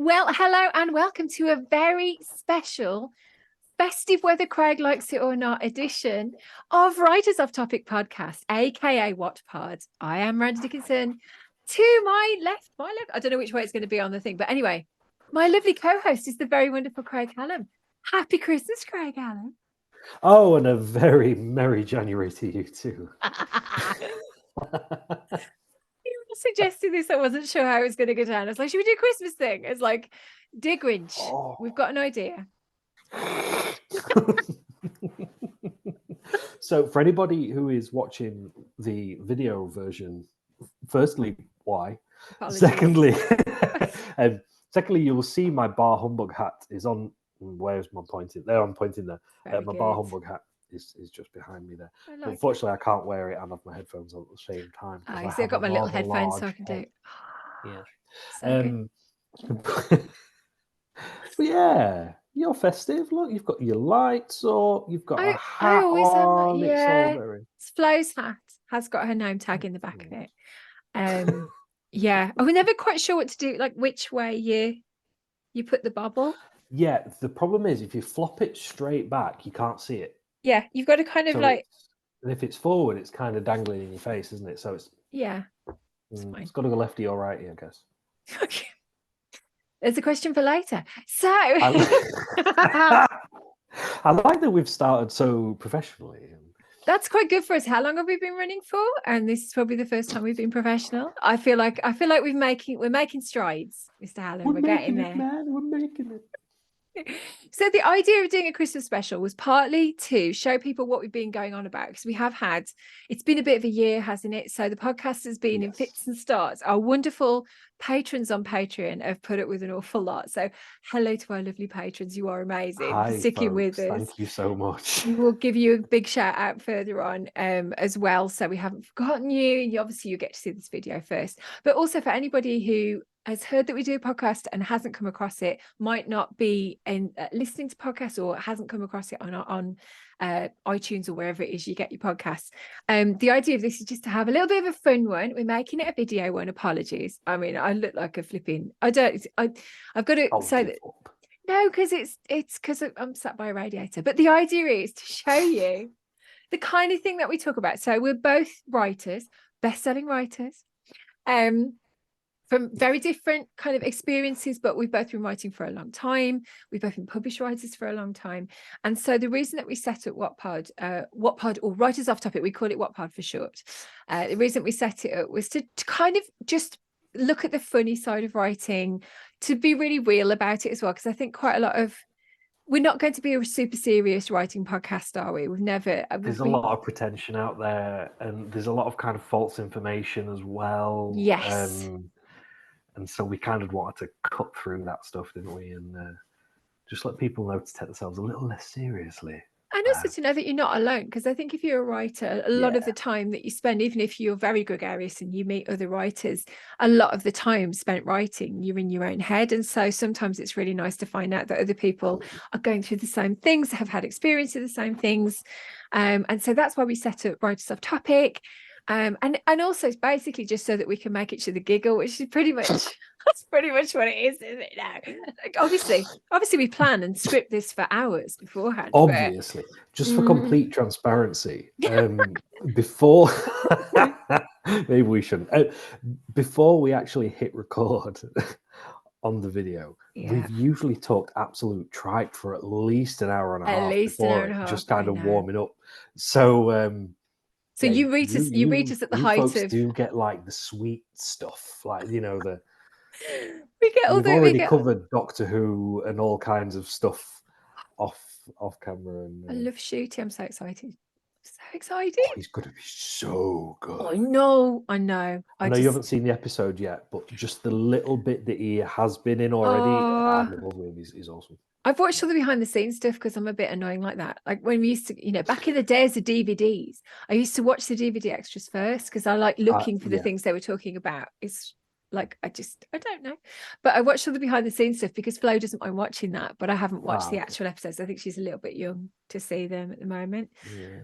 Well, hello and welcome to a very special festive, whether Craig likes it or not, edition of Writers Off Topic podcast, aka WOTPod. I am Miranda Dickinson. To my left, I don't know which way it's going to be on the thing, but anyway, my lovely co-host is the very wonderful Craig Hallam. Happy Christmas, Craig Hallam. Oh, and a very merry January to you too. You suggested this. I wasn't sure how it was going to go down. I was like, should we do a Christmas thing? It's like, dear Grinch, we've got an idea. So for anybody who is watching the video version, firstly, why? Apologies. Secondly, you will see my bar humbug hat is on. Where's my pointing? There, I'm pointing there. My bar humbug hat is just behind me there. But unfortunately, I can't wear it and have my headphones on at the same time. Oh, so I've got my little headphones so I can do it. Yeah. But yeah, you're festive. Look, you've got your lights or you've got a hat I always on. have, yeah. It's Flo's hat has got her name tag in the back of it. Yeah, I was never quite sure what to do, like which way you put the bubble. Yeah, the problem is if you flop it straight back, you can't see it. Yeah, you've got to kind of like. And if it's forward, it's kind of dangling in your face, isn't it? So it's it's got to go lefty or righty, I guess. Okay. There's a question for later. So I like that we've started so professionally. That's quite good for us. How long have we been running for? And this is probably the first time we've been professional. I feel like we're making strides, Mr. Hallam. We're getting there. Man, we're making it. So the idea of doing a Christmas special was partly to show people what we've been going on about, because it's been a bit of a year, hasn't it? So the podcast has been in fits and starts. Our wonderful patrons on Patreon have put up with an awful lot. So hello to our lovely patrons. You are amazing. Hi, sticking folks. with us. Thank you so much. We will give you a big shout out further on as well. So we haven't forgotten you. And obviously you get to see this video first. But also for anybody who has heard that we do a podcast and hasn't come across it, might not be listening to podcasts or hasn't come across it on iTunes or wherever it is you get your podcasts. The idea of this is just to have a little bit of a fun one. We're making it a video one. Apologies. I mean, I look like a flipping. I've got to say that. No, because it's because I'm sat by a radiator. But the idea is to show you the kind of thing that we talk about. So we're both writers, best-selling writers. From very different kind of experiences, but we've both been writing for a long time. We've both been published writers for a long time. And so the reason that we set up WOTPod or Writers Off Topic, we call it WOTPod for short. The reason we set it up was to kind of just look at the funny side of writing, to be really real about it as well. Because I think we're not going to be a super serious writing podcast, are we? There's a lot of pretension out there, and there's a lot of kind of false information as well. Yes. And so we kind of wanted to cut through that stuff, didn't we? And just let people know to take themselves a little less seriously. And also to know that you're not alone, because I think if you're a writer, a lot of the time that you spend, even if you're very gregarious and you meet other writers, a lot of the time spent writing, you're in your own head. And so sometimes it's really nice to find out that other people are going through the same things, have had experience of the same things. And so that's why we set up Writers Off Topic. And also it's basically just so that we can make each other giggle, which is pretty much that's pretty much what it is, isn't it now? Like, obviously we plan and script this for hours beforehand. Obviously, just for complete transparency, before maybe we shouldn't. Before we actually hit record on the video, we've usually talked absolute tripe for at least an hour and a half before just kind of warming up. So you read us at the height folks of. Do get like the sweet stuff, like we get all we've already covered Doctor Who and all kinds of stuff off camera. And I love Shooty. I'm so excited. Oh, he's going to be so good. I know. I know you haven't seen the episode yet, but just the little bit that he has been in already, he's awesome. I've watched all the behind the scenes stuff because I'm a bit annoying like that. Like when we used to, back in the days of DVDs, I used to watch the DVD extras first because I like looking for the things they were talking about. It's Like, I don't know. But I watched all the behind the scenes stuff because Flo doesn't mind watching that, but I haven't watched the actual episodes. I think she's a little bit young to see them at the moment.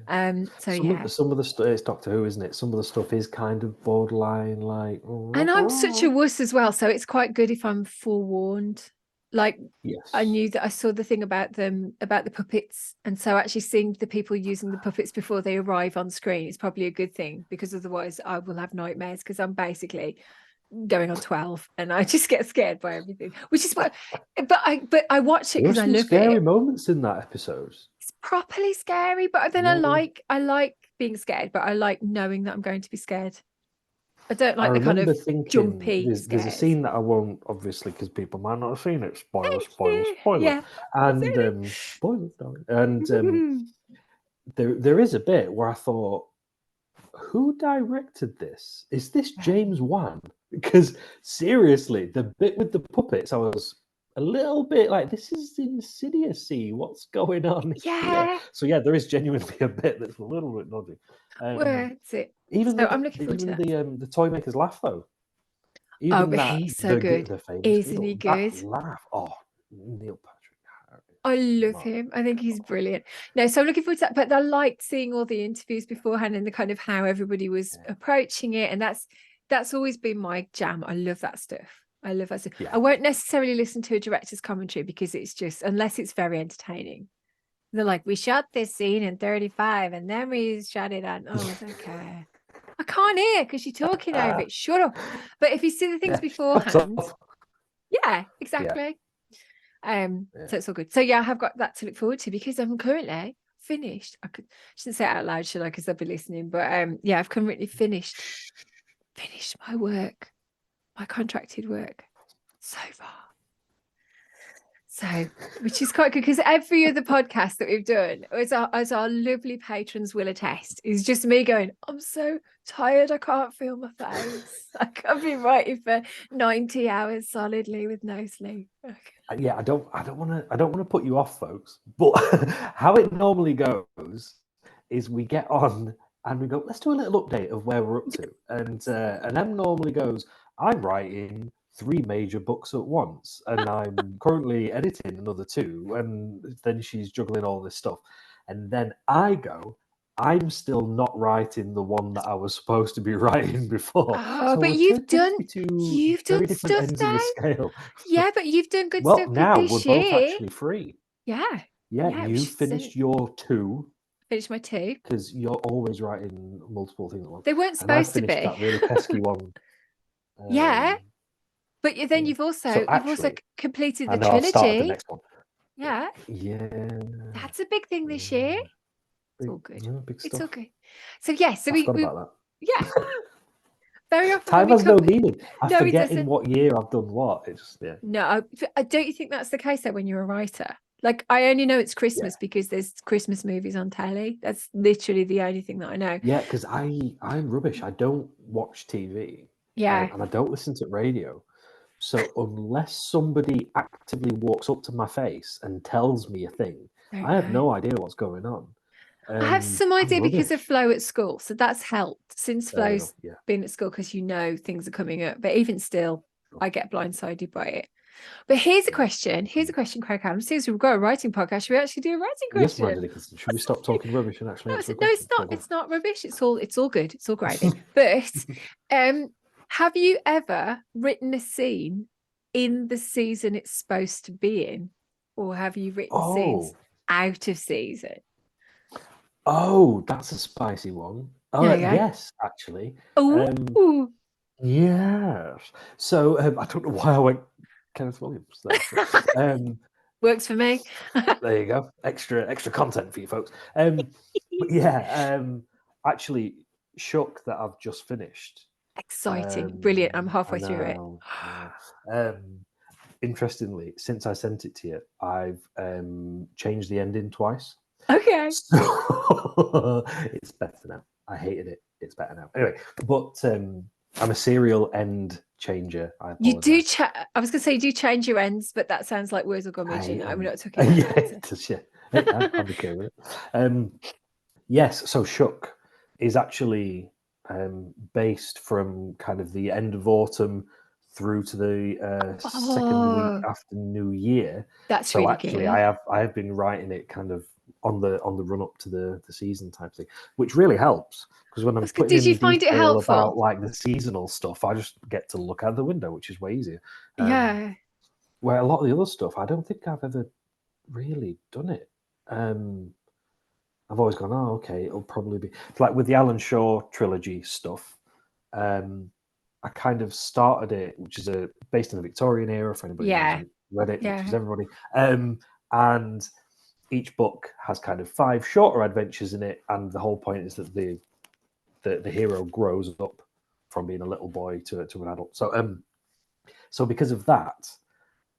So some of the stuff, it's Doctor Who, isn't it? Some of the stuff is kind of borderline, like. And I'm such a wuss as well, so it's quite good if I'm forewarned. Like, Yes. I knew that I saw the thing about them, about the puppets, and so actually seeing the people using the puppets before they arrive on screen is probably a good thing, because otherwise I will have nightmares, because I'm basically going on 12 and I just get scared by everything, which is what. But I watch it because I love scary it. moments in that episode. It's properly scary, but then I like being scared, but I like knowing that I'm going to be scared. I don't like the kind of jumpy there's a scene that I won't, obviously, because people might not have seen it. Spoiler. Yeah. And spoilers, darling. And there is a bit where I thought, who directed this? Is this James Wan? Because seriously, the bit with the puppets, I was a little bit like, this is insidious-y. What's going on here? So yeah, there is genuinely a bit that's a little bit naughty. Where's it? Even I'm looking forward to that. The Toy Maker's laugh, though. Even that, he's so good. The famous Isn't he good? That laugh. Oh, Neil Patrick Harris. I love him. I think he's brilliant. No, so I'm looking forward to that. But I liked seeing all the interviews beforehand and the kind of how everybody was approaching it. And that's always been my jam. I love that stuff. I love that stuff. I won't necessarily listen to a director's commentary, because it's just, unless it's very entertaining. They're like, we shot this scene in 35 and then we shot it on. Oh, I don't care. I can't hear because you're talking over it. Shut up. But if you see the things beforehand, exactly. So it's all good. So yeah, I have got that to look forward to, because I'm currently finished. Shouldn't say it out loud, should I? Because they'll be listening. But I've currently finished my work, my contracted work so far. So, which is quite good, because every other podcast that we've done, as our lovely patrons will attest, is just me going, I'm so tired, I can't feel my face. Like, I've been writing for 90 hours solidly with no sleep. Okay. Yeah, I don't want to put you off, folks, but how it normally goes is we get on and we go, let's do a little update of where we're up to, and Em normally goes, I'm writing 3 major books at once, and I'm currently editing another 2, and then she's juggling all this stuff, and then I go, I'm still not writing the one that I was supposed to be writing before. Oh, but you've done stuff now. Yeah, but you've done good stuff. Now with this we're both year. actually free. Yeah, you finished your 2. Finished my 2 because you're always writing multiple things at once. They weren't supposed to be. That really pesky one. But then you've also completed the trilogy. I've started the next one. Yeah. That's a big thing this year. It's all good. Big stuff. It's all good. So yes, I forgot about that. Yeah. Very often time has no meaning. I forget in what year I've done what. It's No, don't you think that's the case though when you're a writer? Like, I only know it's Christmas because there's Christmas movies on telly. That's literally the only thing that I know. Yeah, because I'm rubbish. I don't watch TV. Yeah. And I don't listen to radio. So unless somebody actively walks up to my face and tells me a thing, I have no idea what's going on. I have some idea because of Flo at school. So that's helped since Flo's been at school, because things are coming up. But even still, I get blindsided by it. But here's a question. Craig Hallam. Since we've got a writing podcast, should we actually do a writing question? Yes, Miranda Dickinson. Should we stop talking rubbish and actually answer a question? No, it's not. It's not rubbish. It's all good. It's all gravy. But have you ever written a scene in the season it's supposed to be in, or have you written scenes out of season? Oh, that's a spicy one. Yes, actually. Oh, yes. So I don't know why I went Kenneth Williams. Works for me. There you go. Extra content for you folks. Actually, Shook that I've just finished. Exciting, brilliant. I'm halfway through it. Interestingly, since I sent it to you, I've changed the ending twice. Okay. So it's better now. I hated it. It's better now. Anyway, but I'm a serial end changer. You do. I was going to say you do change your ends, but that sounds like words of gummidge. I'm not talking about that. I'm okay with it. Yes. So Shook is actually based from kind of the end of autumn through to the second week Oh, after New Year. that's So really actually, good. I have been writing it kind of on the run up to the season type thing, which really helps because when I'm That's good. putting Did you in find it detail helpful? about like the seasonal stuff, I just get to look out the window, which is way easier. Yeah. Where a lot of the other stuff, I don't think I've ever really done it. I've always gone, oh, okay, it'll probably be it's like with the Alan Shaw trilogy stuff. I kind of started it, which is based in the Victorian era for anybody who Yeah. hasn't read it, which is Yeah. everybody. And each book has kind of 5 shorter adventures in it, and the whole point is that the hero grows up from being a little boy to an adult. So because of that,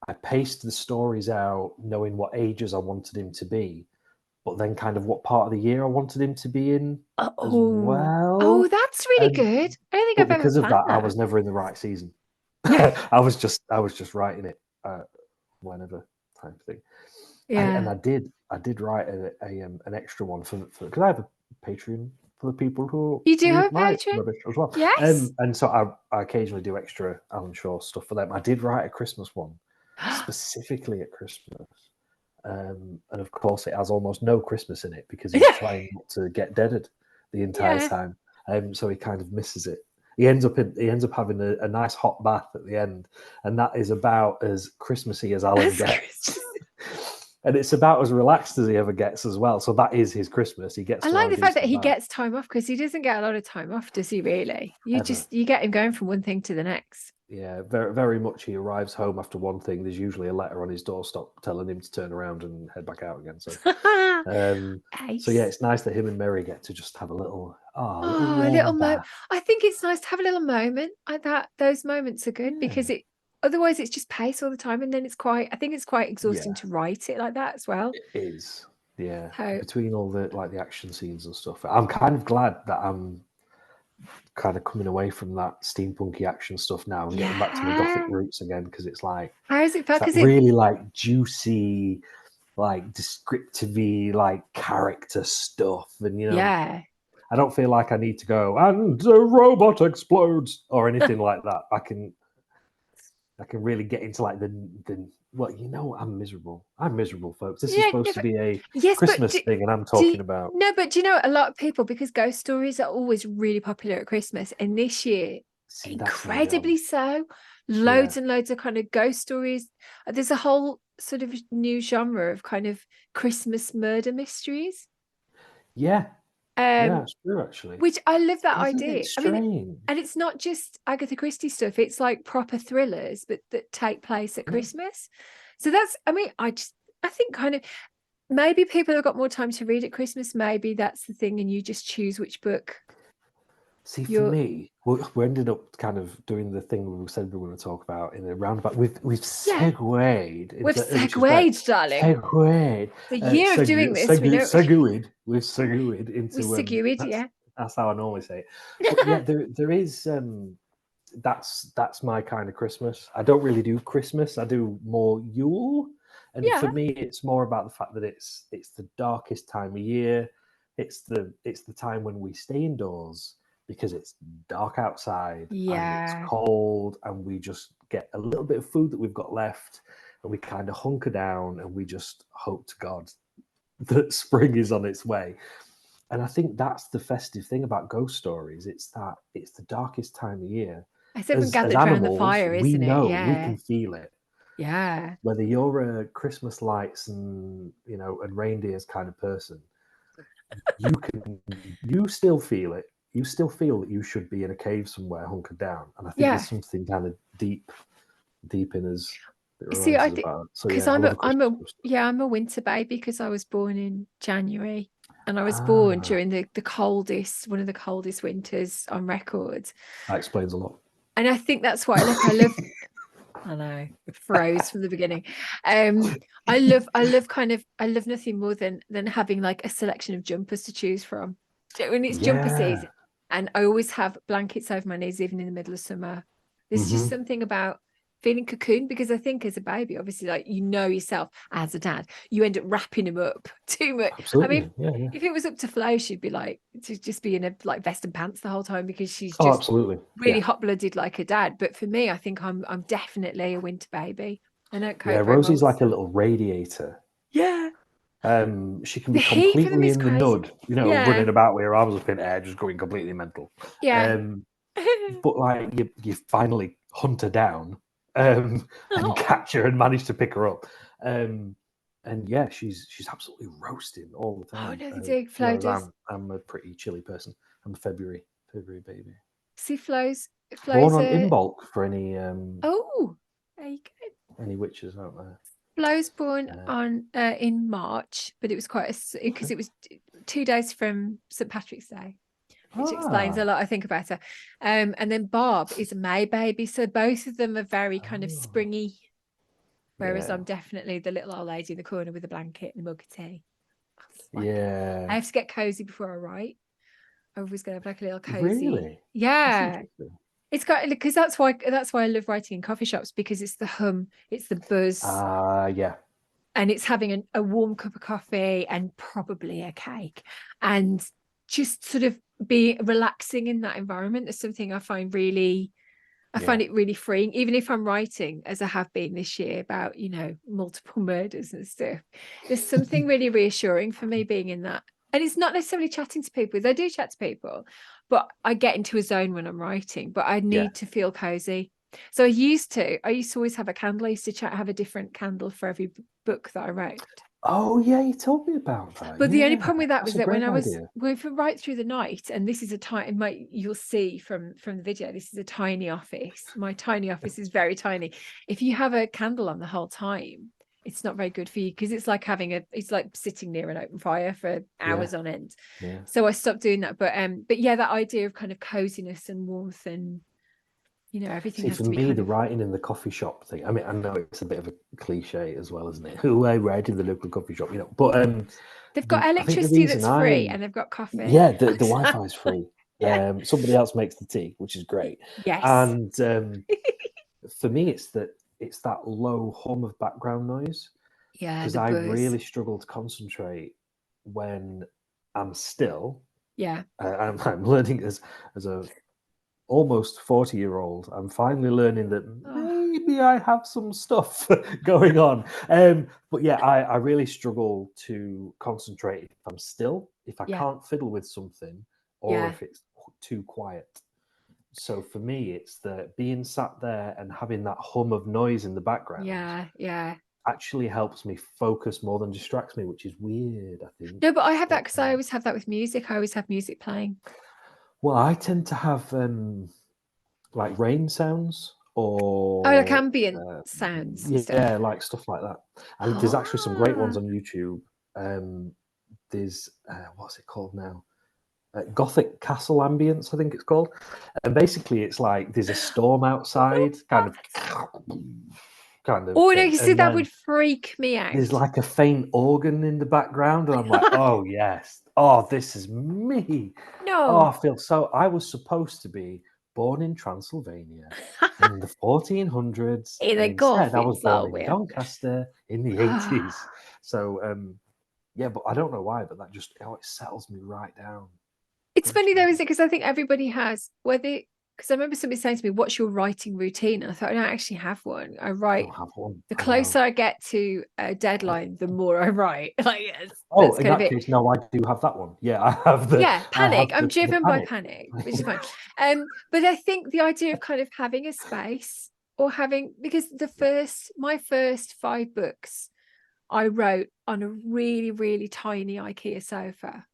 I paced the stories out knowing what ages I wanted him to be, but then kind of what part of the year I wanted him to be in as Oh. Oh, well. that's really And good. I don't think but I've ever because of planned that, I that. was never in the right season. Yeah. I was just writing it whenever type of thing. And Yeah. I did write an extra one for because I have a Patreon for the people who You do have read a my Patreon? rubbish as well. Yes. And so I occasionally do extra Alan Shaw stuff for them. I did write a Christmas one specifically at Christmas. And of course, it has almost no Christmas in it because he's trying not to get deaded the entire Yeah. time. So he kind of misses it. He ends up having a nice hot bath at the end, and that is about as Christmassy as Alan That's gets. Christmas. And it's about as relaxed as he ever gets as well. So that is his Christmas. He gets I to have like a the fact that decent he bath gets time off because he doesn't get a lot of time off, does he really? ever. You get him going from one thing to the next. Yeah, very very much. He arrives home after one thing. There's usually a letter on his doorstep telling him to turn around and head back out again. So yeah, Ace. it's nice that him and Mary get to just have a little Oh, a warm little mo. bath. I think it's nice to have a little moment like that. Those moments are good because Yeah, it otherwise it's just pace all the time, and then I think it's quite exhausting yeah, to write it like that as well. it is. Yeah, So between all the action scenes and stuff, I'm kind of glad that I'm kind of coming away from that steampunky action stuff now and getting back to my gothic yeah. roots again because it's like How does it it's feel? that Because it really like juicy, like descriptive like character stuff, and yeah. I don't feel like I need to go and a robot explodes or anything like that. I can really get into like the well, I'm miserable. I'm miserable, folks. This is Yeah, supposed to be a yes, but Christmas thing, and I'm do you, talking about no, but do you know a lot of people because ghost stories are always really popular at Christmas, and this year, see that's never incredibly gone. so. Yeah, Loads and loads of kind of ghost stories. There's a whole sort of new genre of kind of Christmas murder mysteries. yeah, yeah. Um, It's true, actually. which I love that Isn't it idea. I mean, strange? and it's not just Agatha Christie stuff, it's like proper thrillers, but that take place at Yeah. Christmas. So that's, I mean, I think kind of maybe people have got more time to read at Christmas. Maybe that's the thing, and you just choose which book See, for you're. me, we ended up kind of doing the thing we said we were going to talk about in a roundabout. We've Yeah, segued we've into, which is great. segued, darling. Segued, The year of doing this, we know segued. We've segued we into segued, yeah. that's how I normally say it. But yeah, there is that's my kind of Christmas. I don't really do Christmas. I do more Yule, and for Yeah, me, it's more about the fact that it's the darkest time of year. It's the time when we stay indoors because it's dark outside and it's yeah, cold, and we just get a little bit of food that we've got left, and we kind of hunker down and we just hope to God that spring is on its way. And I think that's the festive thing about ghost stories. It's the darkest time of year. it's everyone As gathered around the animals, fire, we isn't it? know we Yeah, can feel it. yeah, Whether you're a Christmas lights and and reindeers kind of person, you still feel it. You still feel that you should be in a cave somewhere hunkered down. And I think yeah. there's something kind of deep in us that See, reminds I us think about it. So because yeah, I love a I'm Christmas a stuff. yeah, I'm a winter baby because I was born in January, and I was born Ah, during the coldest, one of the coldest winters on record. that explains a lot. And I think that's why I love. I know, froze from the beginning. I love kind of I love nothing more than having like a selection of jumpers to choose from. When it's jumper Yeah. season, and I always have blankets over my knees, even in the middle of summer. There's just Hmm. something about feeling cocooned, because I think as a baby, obviously, like, you know yourself as a dad, you end up wrapping him up too much. Absolutely. I mean, Yeah. if it was up to Flo, she'd be like, to just be in a like vest and pants the whole time, because she's Oh, just absolutely. really Yeah. hot-blooded like her dad. But for me, I think I'm definitely a winter baby. I don't Yeah, cope very Rosie's well. like a little radiator. Yeah. She can The be heat for them completely is in the crazy. nud, Yeah. running about with her arms up in the air, just going completely mental. Yeah. But like you finally hunt her down and Oh. catch her and manage to pick her up. And yeah, she's absolutely roasting all the time. No, they do. Flo does. I'm a pretty chilly person. I'm a February baby. See, Flo's Born on a Imbolc for any oh, there you go. any witches out there. Flo's born on in March, but it was quite because it was 2 days from St. Patrick's Day, which explains a lot, I think, about her. And then Bob is a May baby, so both of them are very kind of springy, whereas I'm definitely the little old lady in the corner with a blanket and a mug of tea. I have to get cozy before I write. I always gonna have like a little cozy. Really? Yeah. It's got, because that's why I love writing in coffee shops, because it's the hum, it's the buzz. Yeah. And it's having a warm cup of coffee and probably a cake, and just sort of be relaxing in that environment is something I find really, I find it really freeing, even if I'm writing, as I have been this year, about, multiple murders and stuff. There's something really reassuring for me being in that. And it's not necessarily chatting to people. I do chat to people, but I get into a zone when I'm writing, but I need to feel cozy. So I used to always have a candle. I used to have a different candle for every book that I wrote. Oh yeah, you told me about that. But the only problem with that was that when I was idea. going for right through the night, and this is a tiny, you'll see from the video, this is a tiny office. My tiny office is very tiny. If you have a candle on the whole time, it's not very good for you, because it's like it's like sitting near an open fire for hours on end. Yeah. So I stopped doing that. But yeah, that idea of kind of coziness and warmth, and everything has for to be me, kind the of writing in the coffee shop thing. I mean, I know it's a bit of a cliche as well, isn't it? Who I write in the local coffee shop, But they've got I think the electricity reason that's free, and they've got coffee. Yeah, the Wi-Fi is free. Yeah. Somebody else makes the tea, which is great. Yes. And for me, it's that low hum of background noise. Yeah, Because I really struggle to concentrate when I'm still. Yeah. I'm learning as a almost 40-year-old. I'm finally learning that maybe I have some stuff going on. But yeah, I really struggle to concentrate if I'm still, if I can't fiddle with something, or if it's too quiet. So for me, it's the being sat there and having that hum of noise in the background. Yeah. Actually helps me focus more than distracts me, which is weird, I think. No, but I have that because I always have that with music. I always have music playing. Well, I tend to have like rain sounds or like ambient sounds. Yeah, like stuff like that. And there's actually some great ones on YouTube. There's what's it called now? Gothic Castle Ambience, I think it's called. And basically, it's like there's a storm outside, kind of. Oh no, you see, that would freak me out. There's like a faint organ in the background, and I'm like, oh yes, oh this is me. No, oh, I feel so. I was supposed to be born in Transylvania in the 1400s. In and a instead, I golfing was born in Doncaster in the 80s. So yeah, but I don't know why, but that just it settles me right down. It's funny though, isn't it? Because I think everybody has, because I remember somebody saying to me, "What's your writing routine?" And I thought, I don't actually have one. I write. I don't have one. The closer I get to a deadline, the more I write. Like, yes, oh, in that case, no, I do have that one. Yeah, I have the panic. I'm driven by panic, which is fine. But I think the idea of kind of having a space, or because my first 5 books I wrote on a really, really tiny IKEA sofa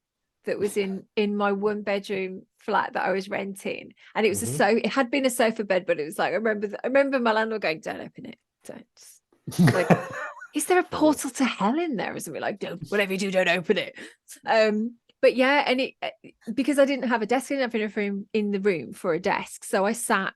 that was in my 1-bedroom flat that I was renting, and it was it had been a sofa bed, but it was like I remember my landlord going, "Don't open it, don't." Like, is there a portal to hell in there or something? Like, don't, whatever you do, don't open it. But yeah, and it because I didn't have a desk, I didn't have enough room in the room for a desk, so I sat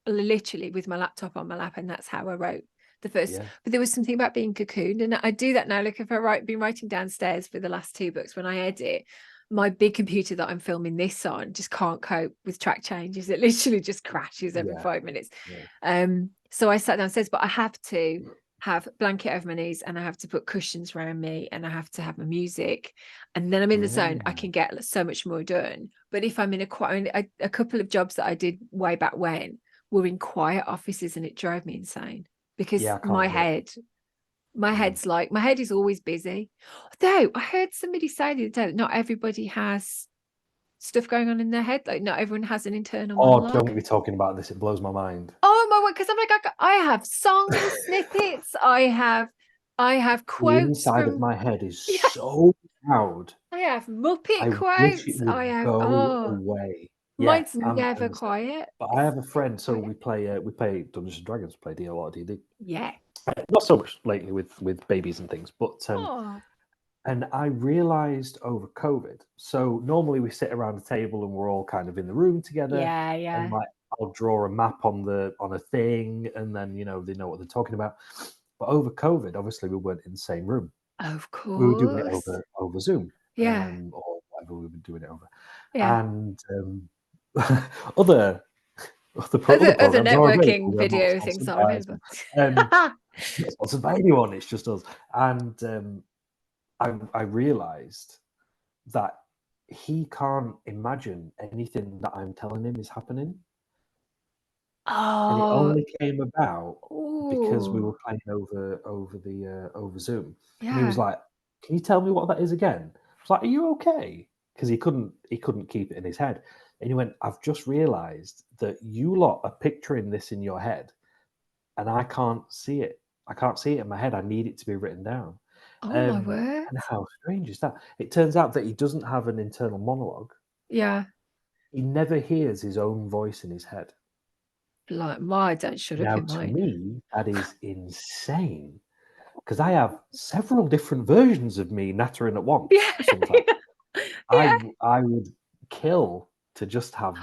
literally with my laptop on my lap, and that's how I wrote the first. But there was something about being cocooned, and I do that now. Like, if been writing downstairs for the last 2 books, when I edit, my big computer that I'm filming this on just can't cope with track changes. It literally just crashes every 5 minutes. So I sat downstairs, but I have to have a blanket over my knees, and I have to put cushions around me, and I have to have my music, and then I'm in the zone. I can get so much more done. But if I'm in a couple of jobs that I did way back when were in quiet offices, and it drove me insane because Yeah, I my can't do it. head, my head's like, my head is always busy. Though I heard somebody say the other day that not everybody has stuff going on in their head. Like not everyone has an internal Oh, monologue. don't get me talking about this. It blows my mind. Oh my word, because I'm like, I have song snippets, I have The quotes inside of from my head is yeah, so loud. I have Muppet I wish it quotes, I would have go away. Yeah, mine's never quiet. but I have a friend, so Quiet. we play Dungeons and Dragons, play a lot of D&D. Yeah. Not so much lately with babies and things, but Oh. and I realized over COVID. So normally we sit around a table and we're all kind of in the room together, Yeah, and yeah. like I'll draw a map on a thing, and then they know what they're talking about. But over COVID, obviously we weren't in the same room. Of We were doing it course. over Zoom, Yeah. or whatever we were doing it over, Yeah. and other other Other programs are available. networking We're not video things sponsored are by available. not sponsored by anyone. It's just us, and I realized that he can't imagine anything that I'm telling him is happening. And it Oh, only came about because we were ooh. playing over Zoom. And he was Yeah. like, "Can you tell me what that is again?" I was like, "Are you okay?" Because he couldn't keep it in his head. And he went, "I've just realized that you lot are picturing this in your head, and I can't see it. I can't see it in my head. I need it to be written down." Oh my word. And how strange is that? It turns out that he doesn't have an internal monologue. Yeah. He never hears his own voice in his head. Like my don't shut up Now, in to mine. me, that is insane because I have several different versions of me nattering at once Yeah. sometimes. Yeah. I would kill to just have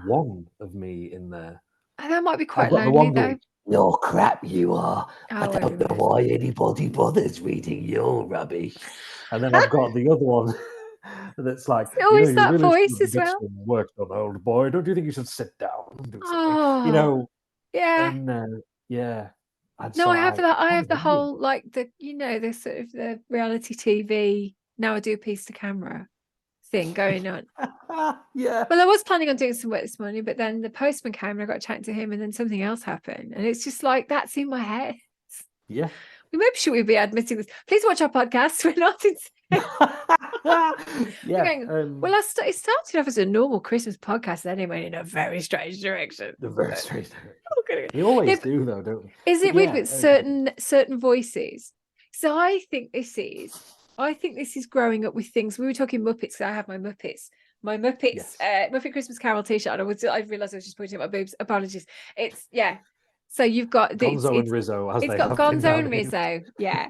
one of me in there. And that might be I've quite got the lonely one though. going, "You're crap, you are. I Oh, don't know everyone is. why anybody bothers reading your rubbish." And then I've got the other one that's like, It's always "You that really voice should as get well. some work done, old boy. Don't you think you should sit down and do something?" Oh, yeah. And yeah. And No, so I have that. I can't have the imagine. whole like the sort of the reality TV. Now I do piece to camera thing going on. Yeah. Well, I was planning on doing some work this morning, but then the postman came and I got chatting to him, and then something else happened, and it's just like that's in my head. Yeah. Should we be admitting this? Please watch our podcast. We're not insane. Yeah. Going, well, it started off as a normal Christmas podcast, then it went in a very strange direction. The very But, strange direction. okay. They always Yeah, do, though, don't they? is But it weird yeah. with certain voices? So I think this is growing up with things. We were talking Muppets. I have my Muppets, Yes. Muppet Christmas Carol T-shirt. I realized I was just pointing at my boobs. Apologies. It's yeah. So you've got Gonzo and Rizzo, as it's they got have been Gonzo and nowadays. Rizzo, yeah.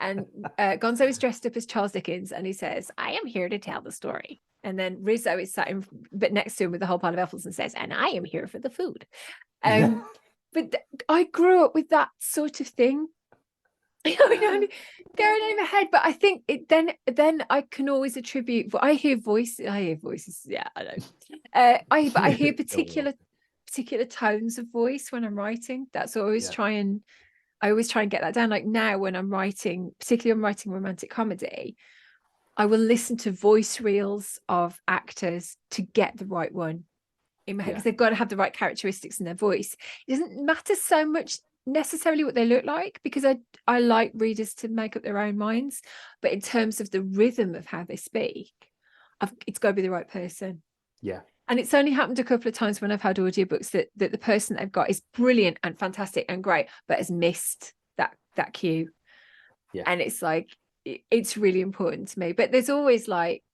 And Gonzo is dressed up as Charles Dickens, and he says, "I am here to tell the story." And then Rizzo is sat but next to him with the whole pile of apples and says, "And I am here for the food." Yeah. But I grew up with that sort of thing going on in my head. But I think it then I can always attribute. I hear voices. Yeah, I know. I hear particular tones of voice when I'm writing. That's what I always try and get that down. Like now when I'm writing, particularly I'm writing romantic comedy, I will listen to voice reels of actors to get the right one in my head, because they've got to have the right characteristics in their voice. It doesn't matter so much necessarily what they look like, because I like readers to make up their own minds. But in terms of the rhythm of how they speak, it's got to be the right person. Yeah. And it's only happened a couple of times when I've had audiobooks that the person they've got is brilliant and fantastic and great, but has missed that cue. Yeah. And it's like, it's really important to me. But there's always like,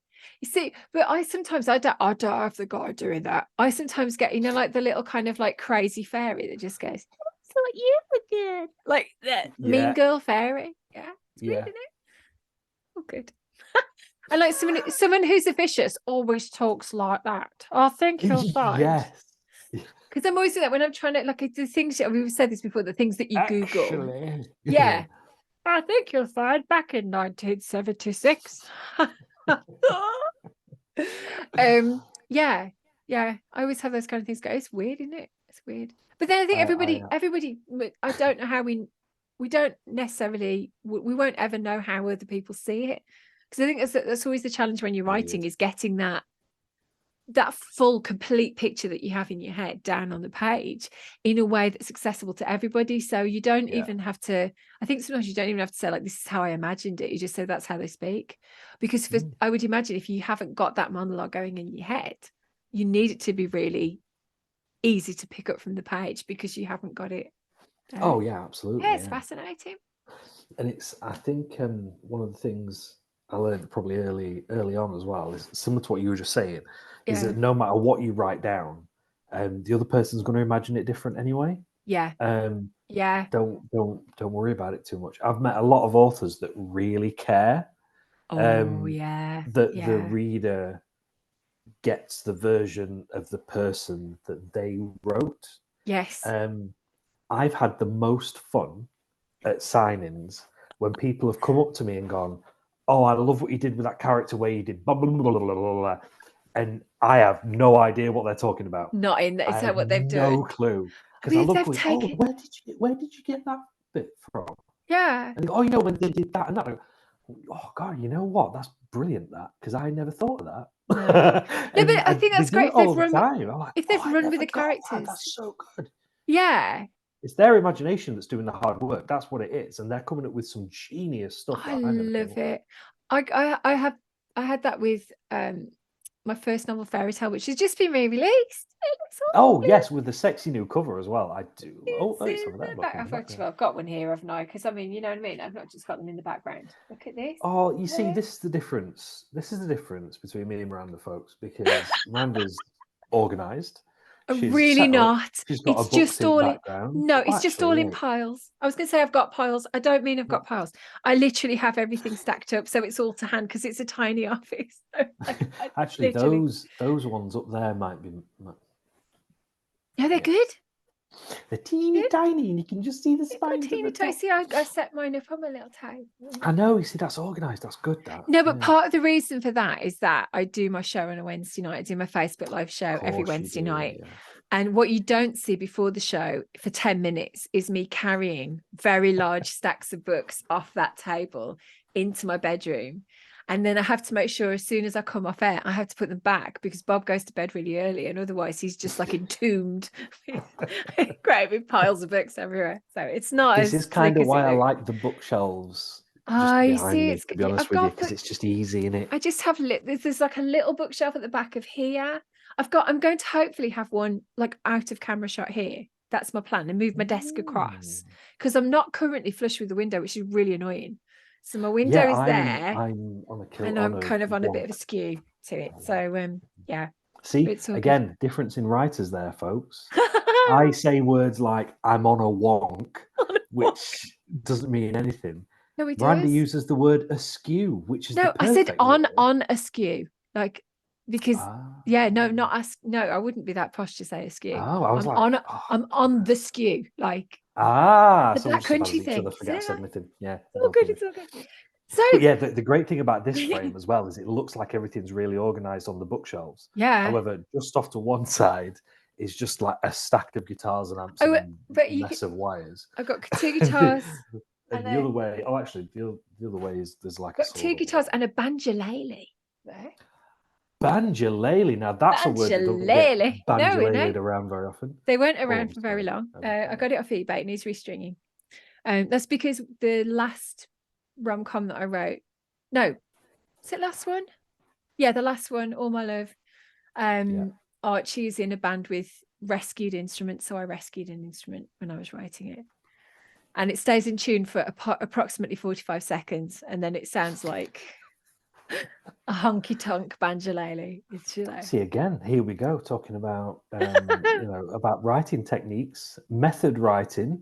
you see, but I don't have the guy doing that. I sometimes get, like the little kind of like crazy fairy that just goes, "So what you did," like that mean girl fairy. Yeah, it's weird, isn't it? Oh, good. And like someone who's officious always talks like that. I think you'll find. Yes. Because I'm always doing that when I'm trying to, like, the things we've said this before, the things that you Google. Actually. Yeah. I think you'll find back in 1976. Yeah. I always have those kind of things go. It's weird, isn't it? It's weird. But then I think I everybody, I don't know how we don't necessarily, we won't ever know how other people see it. Because I think that's always the challenge when you're writing, is getting that full complete picture that you have in your head down on the page in a way that's accessible to everybody. So you don't even have to, I think sometimes you don't even have to say like, this is how I imagined it. You just say that's how they speak. Because I would imagine if you haven't got that monologue going in your head, you need it to be really easy to pick up from the page because you haven't got it. Oh yeah, absolutely. Yeah, it's fascinating. And it's, I think, one of the things I learned probably early on as well is similar to what you were just saying, is that no matter what you write down, the other person's going to imagine it different anyway. Yeah. Don't worry about it too much. I've met a lot of authors that really care. That the reader gets the version of the person that they wrote. Yes. I've had the most fun at signings when people have come up to me and gone, "Oh, I love what you did with that character where you did blah blah blah blah blah blah," and I have no idea what they're talking about. Not in that. Is that what they've done? No clue. Because I love going, "Oh, where did you get that bit from?" Yeah. And they go, "Oh, you know, when they did that and that." I go, "Oh God, you know what? That's brilliant. That, because I never thought of that." No, but I think that's great if they've run with the characters. That's so good. Yeah. It's their imagination that's doing the hard work. That's what it is, and they're coming up with some genius stuff. I love it. I had that with my first novel, Fairy Tale, which has just been re-released. Oh yes, with the sexy new cover as well. I do. Oh, it's over there. I've got one here, haven't I? Because I mean, you know what I mean. I've not just got them in the background. Look at this. Oh, you see, this is the difference. This is the difference between me and Miranda, folks, because Miranda's organised. Really not. She's got it's a just all background. No, it's just all in piles. I was going to say I've got piles. I don't mean I've got piles. I literally have everything stacked up, so it's all to hand because it's a tiny office. So, actually, those ones up there might be. Yeah, they're good. They're teeny tiny, and you can just see the spines. Teeny tiny. See, I set mine up on my little table. I know. You see, that's organised. That's good. That. No, but part of the reason for that is that I do my show on a Wednesday night. I do my Facebook Live show every Wednesday night. Yeah. And what you don't see before the show for 10 minutes is me carrying very large stacks of books off that table into my bedroom. And then I have to make sure as soon as I come off air, I have to put them back because Bob goes to bed really early and otherwise he's just like entombed with great big piles of books everywhere. So it's not This is kind of why I like the bookshelves just behind me, to be honest with you, because it's just easy, innit? I just have there's like a little bookshelf at the back of here. I'm going to hopefully have one like out of camera shot here. That's my plan, and move my desk across because I'm not currently flush with the window, which is really annoying. So my window is there, I'm on a kill, and I'm kind of on a bit of a skew to it. So yeah. See, again, difference in writers there, folks. I say words like "I'm on a wonk," which doesn't mean anything. No, it Miranda does. uses the word askew, which is no. I said on askew, like because I wouldn't be that posh to say askew. Oh, I was I'm on the skew, like so that country thing. Forget I said anything. Yeah, it's all good. It's all good. So, but yeah, the great thing about this frame as well is it looks like everything's really organised on the bookshelves. Yeah. However, just off to one side is just like a stack of guitars and amps and a mess of wires. I've got 2 guitars. And the other way, actually, the other way is there's like got 2 guitars and a banjolele there. Banjolele. Now that's a word that don't get banjolele around very often. They weren't around for very long. I got it off eBay. It needs restringing. That's because the last rom-com that I wrote. No, is it last one? Yeah, the last one, All My Love. Archie's in a band with rescued instruments, so I rescued an instrument when I was writing it. And it stays in tune for approximately 45 seconds, and then it sounds like a honky-tonk banjolele. See, again, here we go, talking about about writing techniques, method writing.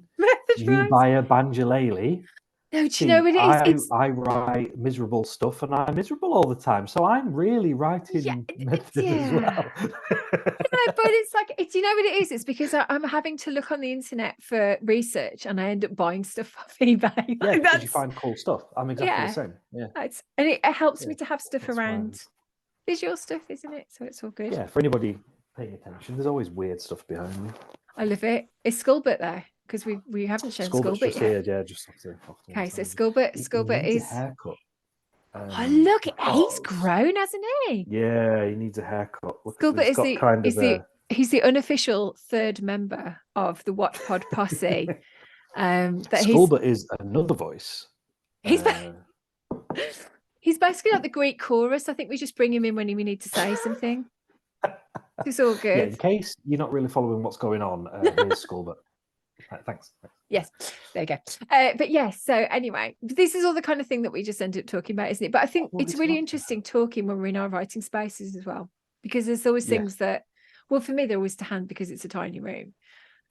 You buy a banjolele. No, do you know what it is? I write miserable stuff, and I'm miserable all the time. So I'm really writing method as well. But it's like, you know what it is? It's because I'm having to look on the internet for research, and I end up buying stuff off eBay. Yeah, because you find cool stuff. I'm exactly the same. Yeah, and it helps me to have stuff around. Visual stuff, isn't it? So it's all good. Yeah, for anybody paying attention, there's always weird stuff behind me. I love it. Is Sculbert there? Because we haven't shown Sculbert's Sculbert just yet. here, yeah, just off to one Okay, so side. Sculbert He needs a is. haircut. Oh, look, he's Because grown, hasn't he? yeah, he needs a haircut. Look, Sculbert he's got kind of a. he's the unofficial third member of the WOTPod posse. That Sculbert is another voice. he's he's basically like the Greek chorus. I think we just bring him in when we need to say something. It's all good. Yeah, in case you're not really following what's going on, here's Sculbert. Thanks. Yes, there you go. But yes, so anyway, this is all the kind of thing that we just ended up talking about, isn't it? But I think it's really interesting talking when we're in our writing spaces as well, because there's always things that, well, for me, they're always to hand because it's a tiny room.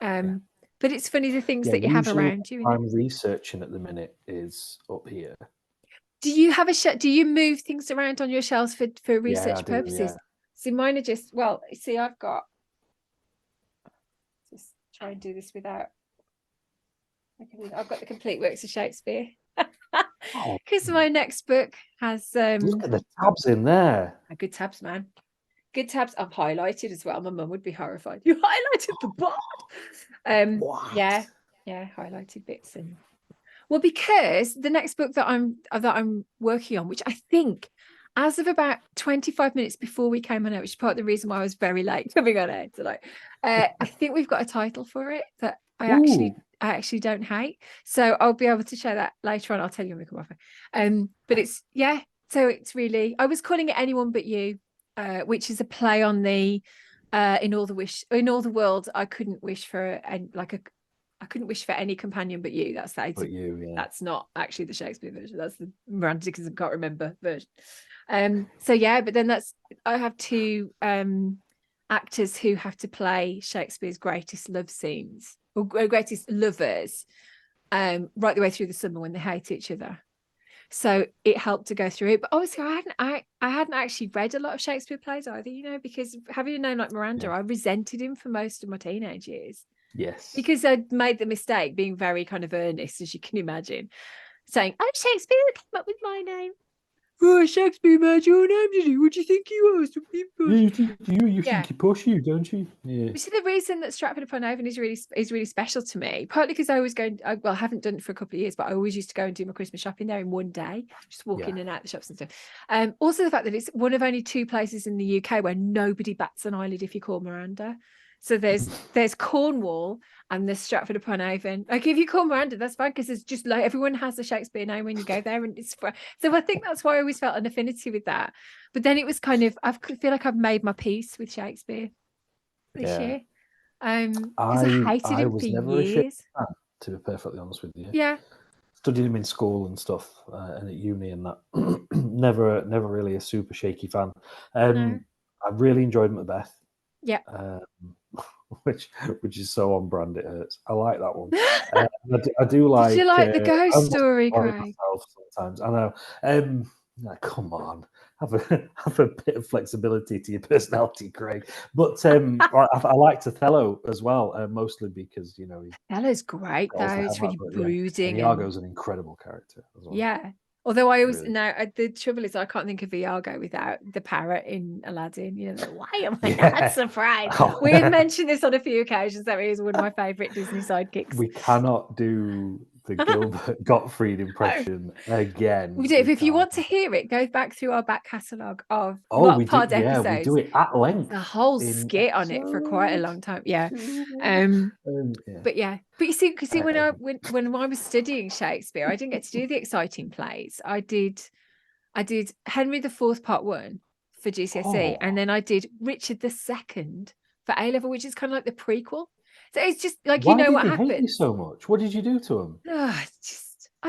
But it's funny the things that you have around you. I'm researching at the minute is up here. Do you have do you move things around on your shelves for research purposes? See, mine are just, well, see, I've got, just try and do this without, I've got the complete works of Shakespeare. Because my next book has look at the tabs in there. Good tabs, man. Good tabs. I've highlighted as well. My mum would be horrified. You highlighted the board. Yeah, highlighted bits. And well, because the next book that I'm working on, which I think as of about 25 minutes before we came on air, which is part of the reason why I was very late coming on air tonight, I think we've got a title for it that I actually don't hate. So I'll be able to share that later on. I'll tell you when we come off. But it's, so it's really, I was calling it Anyone But You, which is a play on the in all the world I couldn't wish for I couldn't wish for any companion but you. That's that. But you, yeah. That's not actually the Shakespeare version. That's the Miranda Dickinson can't remember version. So yeah, but then I have two actors who have to play Shakespeare's greatest love scenes or greatest lovers right the way through the summer when they hate each other. So it helped to go through it. But obviously I hadn't actually read a lot of Shakespeare plays either, because having a name like Miranda, I resented him for most of my teenage years. Yes. Because I'd made the mistake being very kind of earnest, as you can imagine, saying, I'm Shakespeare, came up with my name. Oh, Shakespeare made your name, did he? What do you think he was? You think he pushed you, don't you? Yeah. Which is the reason that Stratford-upon-Avon is really special to me. Partly because I always I haven't done it for a couple of years, but I always used to go and do my Christmas shopping there in one day, just walk in and out the shops and stuff. Also the fact that it's one of only two places in the UK where nobody bats an eyelid if you call Miranda. So there's Cornwall and there's Stratford-upon-Avon. Like if you call Miranda, that's fine because it's just like everyone has a Shakespeare name when you go there, and it's so I think that's why I always felt an affinity with that. But then it was kind of I feel like I've made my peace with Shakespeare this year. Because I hated him for years. Fan, to be perfectly honest with you. Yeah. Studied him in school and stuff, and at uni and that. never really a super shaky fan. I really enjoyed Macbeth. Yeah. Which is so on brand, it hurts. I like that one. I do like. Did you like the ghost story, Craig? Sometimes I know. Come on, have a bit of flexibility to your personality, Craig. But I liked Othello as well, mostly because Othello's great though. It's really brooding. And Iago's an incredible character as well. Yeah. Although I always the trouble is I can't think of Iago without the parrot in Aladdin. Why am I not surprised? We have mentioned this on a few occasions. That is one of my favourite Disney sidekicks. We cannot do the Gilbert Gottfried impression again. We do. If you want to hear it, go back through our back catalogue of WOTPod episodes. Yeah, we do it at length. A whole skit on it for quite a long time. Yeah. But you see, when I was studying Shakespeare, I didn't get to do the exciting plays. I did Henry IV Part 1 for GCSE, and then I did Richard II for A level, which is kind of like the prequel. So it's just like what happened. Hate you so much? What did you do to him? I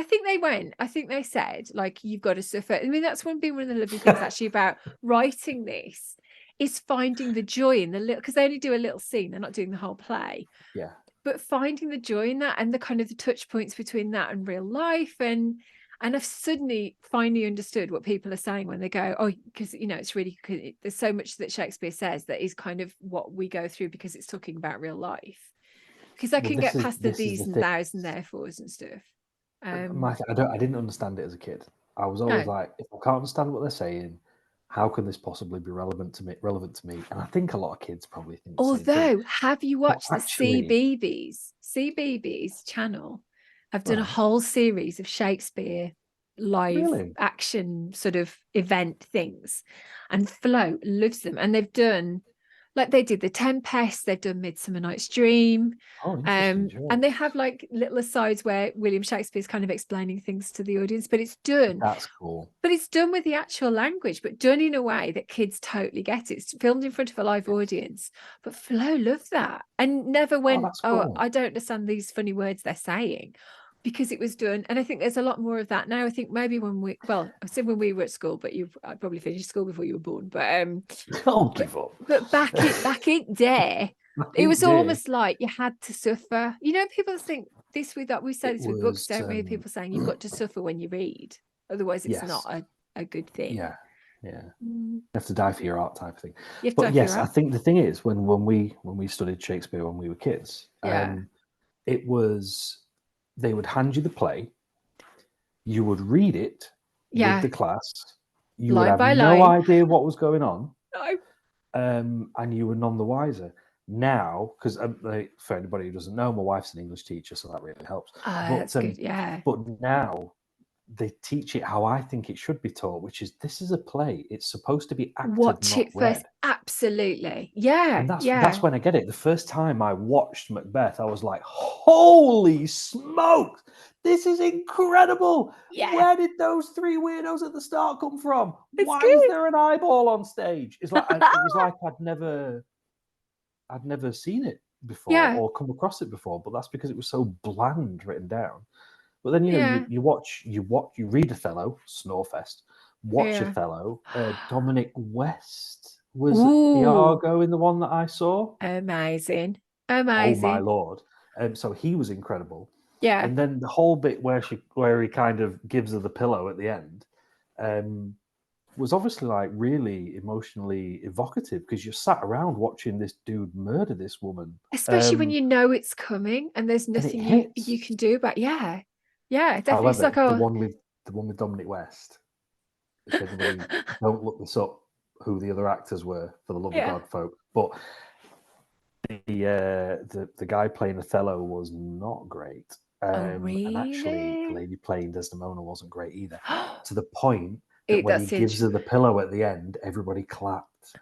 think they said like you've got to suffer. I mean, that's one of the lovely things actually about writing this is finding the joy in the little, because they only do a little scene, they're not doing the whole play. Yeah. But finding the joy in that and the kind of the touch points between that and real life, and I've suddenly finally understood what people are saying when they go, oh, because it's really, there's so much that Shakespeare says that is kind of what we go through because it's talking about real life. Because I can get past the these and thous and therefores and stuff. I didn't understand it as a kid. I was always like, if I can't understand what they're saying, how can this possibly be relevant to me? And I think a lot of kids probably think the same thing. Although, have you But watched the actually, CBeebies channel? I've done a right, whole series of Shakespeare live really? action sort of event things, and Flo loves them. And they've done, like, they did The Tempest, they've done Midsummer Night's Dream, Oh, interesting. and they have like little asides where William Shakespeare's kind of explaining things to the audience, but it's done That's cool. with the actual language, but done in a way that kids totally get it. It's filmed in front of a live audience. But Flo loved that and never Oh, went, that's oh, cool. I don't understand these funny words they're saying, because it was done. And I think there's a lot more of that now. I think maybe I said when we were at school, but I'd probably finished school before you were born. Don't give up. But back in day, it was almost like you had to suffer. You know, people think this with that. We say It this with books, was, don't we? People saying you've got to suffer when you read, otherwise it's yes. not a good thing. Yeah. You have to die for your art type of thing. You have to But die for yes, your I art. think the thing is when we studied Shakespeare when we were kids, Yeah. it was they would hand you the play, you would read it Yeah. with the class, you would Line have by no line. idea what was going on, No. and you were none the wiser. Now, because for anybody who doesn't know, my wife's an English teacher, so that really helps. That's good. Yeah. But now they teach it how I think it should be taught, which is this is a play. It's supposed to be acted, Watch not it read. first. Absolutely. Yeah. And that's Yeah. when I get it. The first time I watched Macbeth, I was like, holy smokes, this is incredible. Yeah. Where did those three weirdos at the start come from? It's Why is good. there an eyeball on stage? It was like I'd never seen it before Yeah. or come across it before, but that's because it was so bland written down. But then Yeah. you read Othello, Snorefest, watch Yeah. Othello. Dominic West was Ooh. Iago in the one that I saw. Amazing. Oh my Amazing. lord! So he was incredible. Yeah. And then the whole bit where he kind of gives her the pillow at the end was obviously like really emotionally evocative because you're sat around watching this dude murder this woman, Especially when you know it's coming and there's and it nothing hits. you can do about. Yeah. Yeah, definitely. It's However, like, the oh. one with Dominic West. If anybody don't look this up, who the other actors were, for the love of God, folk. But the guy playing Othello was not great. Really? And actually, the lady playing Desdemona wasn't great either. To the point that when he gives her the pillow at the end, everybody clapped.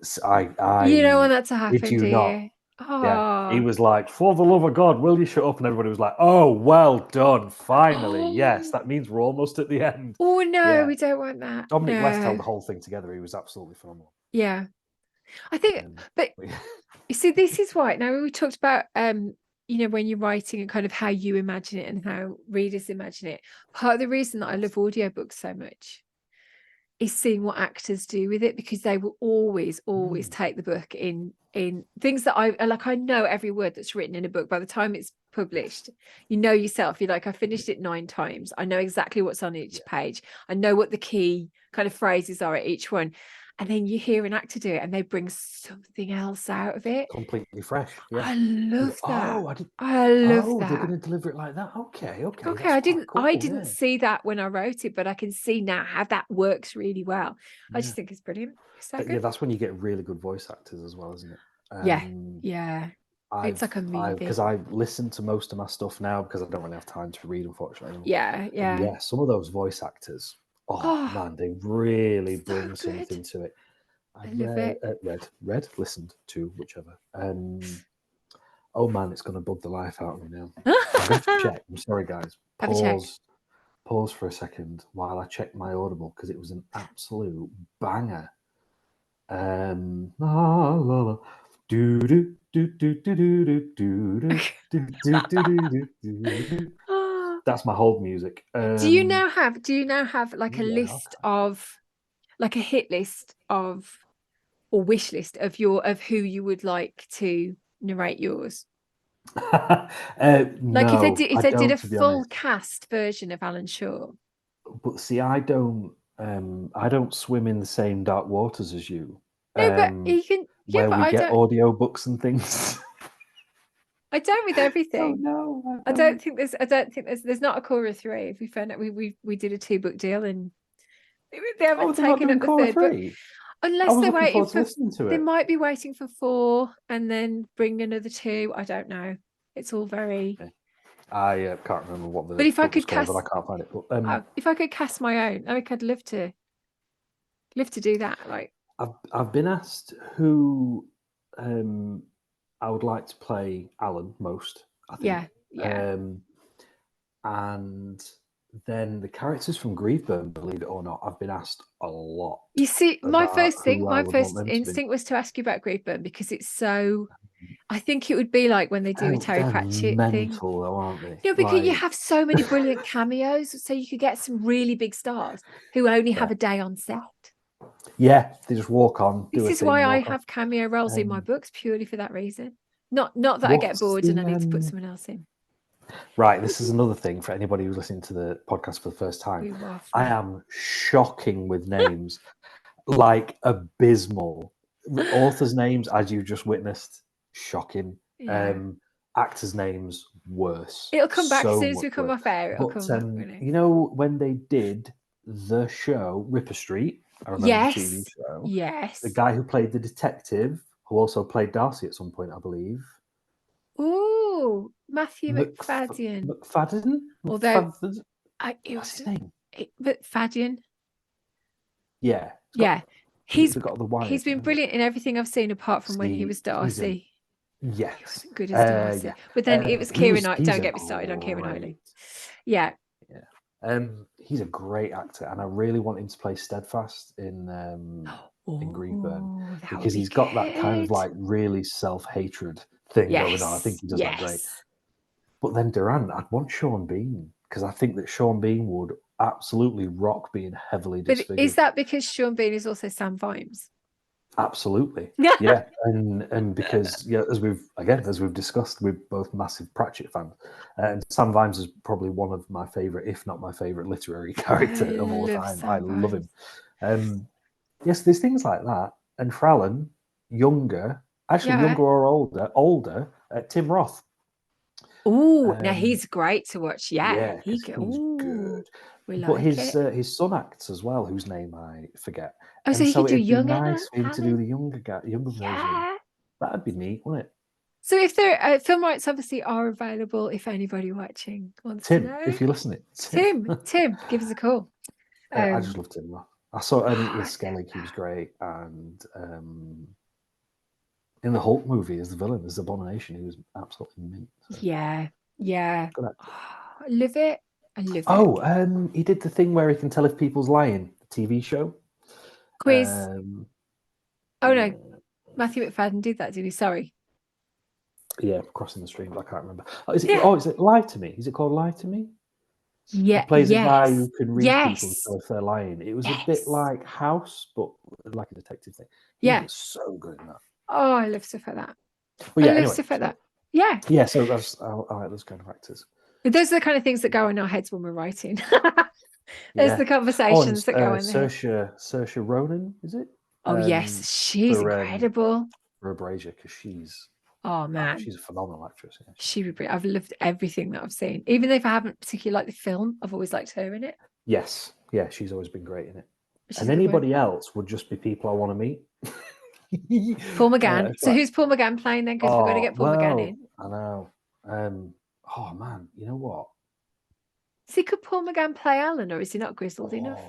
You don't want that to happen, did you do not? you? Yeah, he was like, "For the love of God, will you shut up?" And everybody was like, "Oh, well done, finally, yes, that means we're almost at the end." Oh no, Yeah. we don't want that. Dominic West held No. the whole thing together. He was absolutely phenomenal. Yeah. I think, but you see, this is why. Now we talked about you know, when you're writing and kind of how you imagine it and how readers imagine it. Part of the reason that I love audiobooks so much is seeing what actors do with it, because they will always take the book in things that I know every word that's written in a book by the time it's published. You know yourself, you're like, I finished it 9 times, I know exactly what's on each page, I know what the key kind of phrases are at each one, and then you hear an actor do it and they bring something else out of it. Completely fresh. Yeah. I love that. I love they're that. going to deliver it like that. Okay, Okay, that's quite cool. I didn't see that when I wrote it, but I can see now how that works really well. I just think it's brilliant. It's so good. Yeah, that's when you get really good voice actors as well, isn't it? Yeah. It's like a movie. Because I listen to most of my stuff now because I don't really have time to read, unfortunately. Yeah. Yeah, some of those voice actors, oh man, they really so bring good. something to it. I love it. Listened to, whichever. Oh man, it's going to bug the life out of me now. I'm going to have to check. I'm sorry, guys. Pause for a second while I check my Audible because it was an absolute banger. That's my hold music. Do you now have like a list of, like a hit list of, or wish list of who you would like to narrate yours? Like if they did a full cast version of Alan Shaw. But see, I don't swim in the same dark waters as you. No, but you can. Yeah, where but we I get don't. audiobooks and things. I don't with everything. Oh no, I don't think there's. There's not a core of 3. If we found out we did a 2-book deal and They haven't they're not taken doing up the Cora third, but 3? I unless was they're looking waiting forward to for, listening to they it. might be waiting for 4 and then bring another 2. I don't know. It's all very. I can't remember what the But if I book was could called, cast, but I can't find it. But, if I could cast my own, I think I'd love to do that. Like, I've been asked who I would like to play Alan most, I think. yeah. And then the characters from Griefburn, believe it or not, I've been asked a lot You see, my about first who I would want them to be. instinct was to ask you about Griefburn because it's so. I think it would be like when they do a Terry They're Pratchett thing. mental, though, aren't they? You know, because you have so many brilliant cameos, so you could get some really big stars who only have a day on set. Yeah, they just walk on. This is thing, why I walk have cameo roles in my books, purely for that reason. Not that I get what's bored and I need to put the, someone else in. Right, this is another thing for anybody who's listening to the podcast for the first time. I am shocking with names, like abysmal. Authors' names, as you just witnessed, shocking. Yeah. Actors' names, worse. It'll come back as So soon as much we come worse. off air. It'll But come. Really. you know when they did the show Ripper Street, I remember the TV show. Yes. The guy who played the detective, who also played Darcy at some point, I believe. Ooh, Matthew McFadden. McFadden? Although, what's his name? But Fadden. Yeah. He's got the wires. He's been brilliant in everything I've seen, apart from when he was Darcy. Yes. He wasn't good as Darcy. Yeah. But then it was Keira Knightley. Don't get me started on Keira Knightley. Yeah. He's a great actor, and I really want him to play Steadfast in Griefburn, because he's got that kind of like really self-hatred thing going on. I think he does that great. But then Durant, I'd want Sean Bean, because I think that Sean Bean would absolutely rock being heavily disfigured. But is that because Sean Bean is also Sam Vimes? Absolutely. Yeah. And because as we've discussed, we're both massive Pratchett fans. And Sam Vimes is probably one of my favourite, if not my favourite, literary character of all time. I love him. Yes, there's things like that. And for Alan, younger or older, Tim Roth. Oh, now he's great to watch. Yeah, he's good. But his son acts as well, whose name I forget. Oh, so he could do younger. Nice for him to do the younger version. That'd be neat, wouldn't it? So if there film rights obviously are available, if anybody watching wants to know, if you're listening, Tim, give us a call. I just love Tim. I saw with Skellig, he was great, and in the Hulk movie as the villain, as Abomination, he was absolutely mint. So. Yeah. I love it. He did the thing where he can tell if people's lying. The TV show quiz. No, Matthew McFadden did that, did he? Sorry. Yeah, Crossing the Stream, but I can't remember. Is it Lie to Me? Is it called Lie to Me? Yeah. He plays a guy who can read people and tell if they're lying. It was a bit like House, but like a detective thing. He was so good in that. Oh, I love stuff like that. Well, I love stuff like that. Yeah. Yeah, so I like those kind of actors. Those are the kind of things that go in our heads when we're writing. There's the conversations that go in there. Saoirse Ronan, is it? Oh, yes. She's incredible. For Abrasia, because she's... Oh, man. She's a phenomenal actress. Yeah. She would be. I've loved everything that I've seen. Even if I haven't particularly liked the film, I've always liked her in it. Yes. Yeah, she's always been great in it. And anybody else would just be people I want to meet. Paul McGann. So who's Paul McGann playing then? Because we've got to get Paul McGann in. I know. Oh, man. You know what? Could Paul McGann play Alan, or is he not grizzled enough?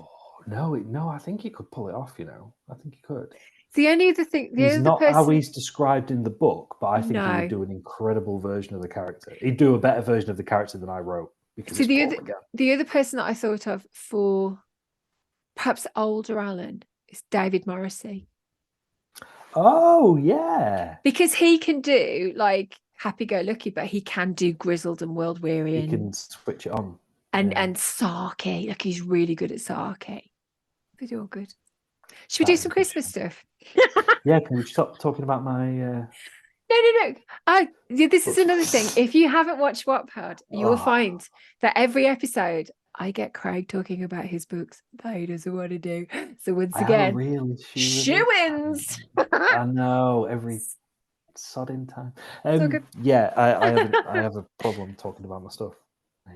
No, I think he could pull it off, I think he could. The only other thing... He's not how he's described in the book, but I think he would do an incredible version of the character. He'd do a better version of the character than I wrote. Because the other person that I thought of for perhaps older Alan is David Morrissey. Oh, yeah. Because he can do like happy-go-lucky, but he can do grizzled and world-weary. He can switch it on. And sarky. Like, he's really good at sarky. They do all good. Should we do some Christmas stuff? Yeah, can we stop talking about my... No. This is another thing. If you haven't watched WOTPod, you will find that every episode I get Craig talking about his books that he doesn't want to do. So once again, shoo-ins. I know, every sodding time. Yeah, I have a problem talking about my stuff.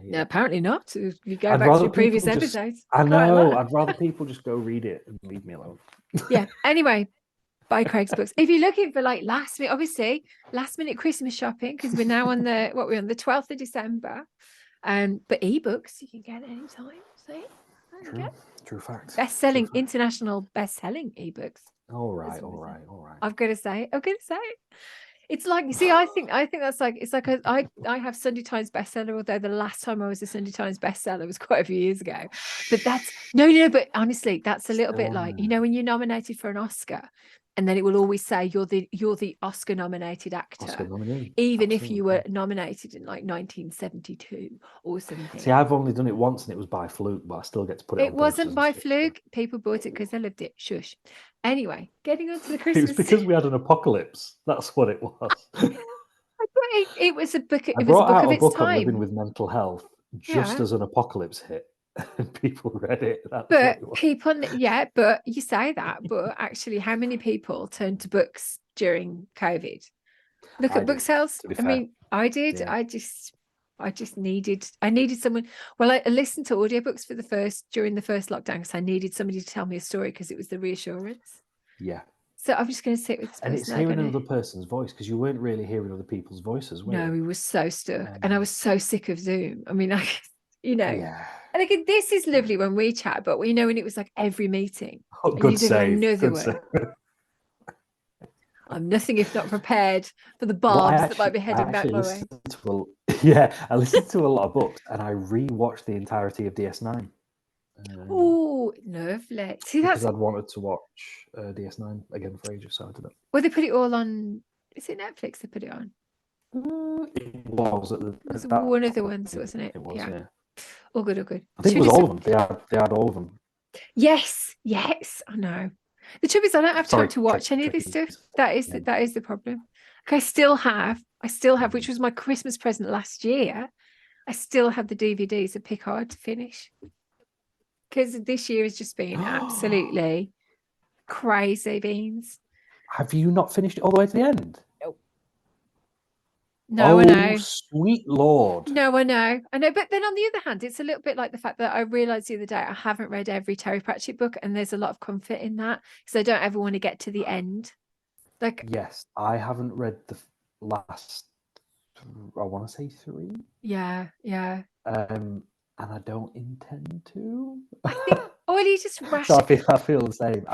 No, apparently not. If you go I'd back to rather your previous people just. episodes, I quite a know. lot. I'd rather people just go read it and leave me alone. Yeah. Anyway, buy Craig's books. If you're looking for like last minute Christmas shopping, because we're now on the 12th of December. But ebooks you can get anytime. See? True fact. Best-selling, international best-selling ebooks. All right. I've got to say. It's like, you see, I think that's like, it's like I have Sunday Times bestseller, although the last time I was a Sunday Times bestseller was quite a few years ago. But that's no, but honestly, that's a little bit like, you know, when you're nominated for an Oscar, and then it will always say you're the Oscar nominated actor, Oscar nominee. even if you were nominated in like 1972 or something. See, I've only done it once, and it was by fluke, but I still get to put it. It wasn't by fluke. People bought it because they loved it. Shush. Anyway, getting on to the Christmas. It was because we had an apocalypse. That's what it was. It was a book. I brought out a book on time. living with mental health just as an apocalypse hit, and people read it. But you say that, but actually, how many people turned to books during COVID? Look at book sales. I mean, I did. Yeah. I needed someone. Well, I listened to audiobooks during the first lockdown because I needed somebody to tell me a story, because it was the reassurance. Yeah. So I'm just going to sit with this person. And it's hearing another person's voice, because you weren't really hearing other people's voices, were you? No, we were so stuck. And I was so sick of Zoom. I mean, Yeah. And again, this is lovely when we chat, but when it was like every meeting. Oh, good save. I'm nothing if not prepared for the barbs that might be heading back my way. I listened to a lot of books, and I rewatched the entirety of DS9. Oh, lovely. See, because I'd wanted to watch DS9 again for ages, so I did it. Well, they put it all on. Is it Netflix they put it on? It was one of the ones, wasn't it? It was, yeah. All good. I think it was all of them. They had all of them. Yes, I know. The trouble is, I don't have time to watch any of this stuff. That is the problem. Okay, I still have, which was my Christmas present last year. I still have the DVDs of Picard to finish, because this year has just been absolutely crazy beans. Have you not finished it all the way to the end? Nope. No, I know. Sweet Lord. No, I know. But then on the other hand, it's a little bit like the fact that I realised the other day I haven't read every Terry Pratchett book, and there's a lot of comfort in that, because I don't ever want to get to the end. Like, yes, I haven't read the last, I want to say 3. Yeah. And I don't intend to. I think, you just rushed. So I feel the same.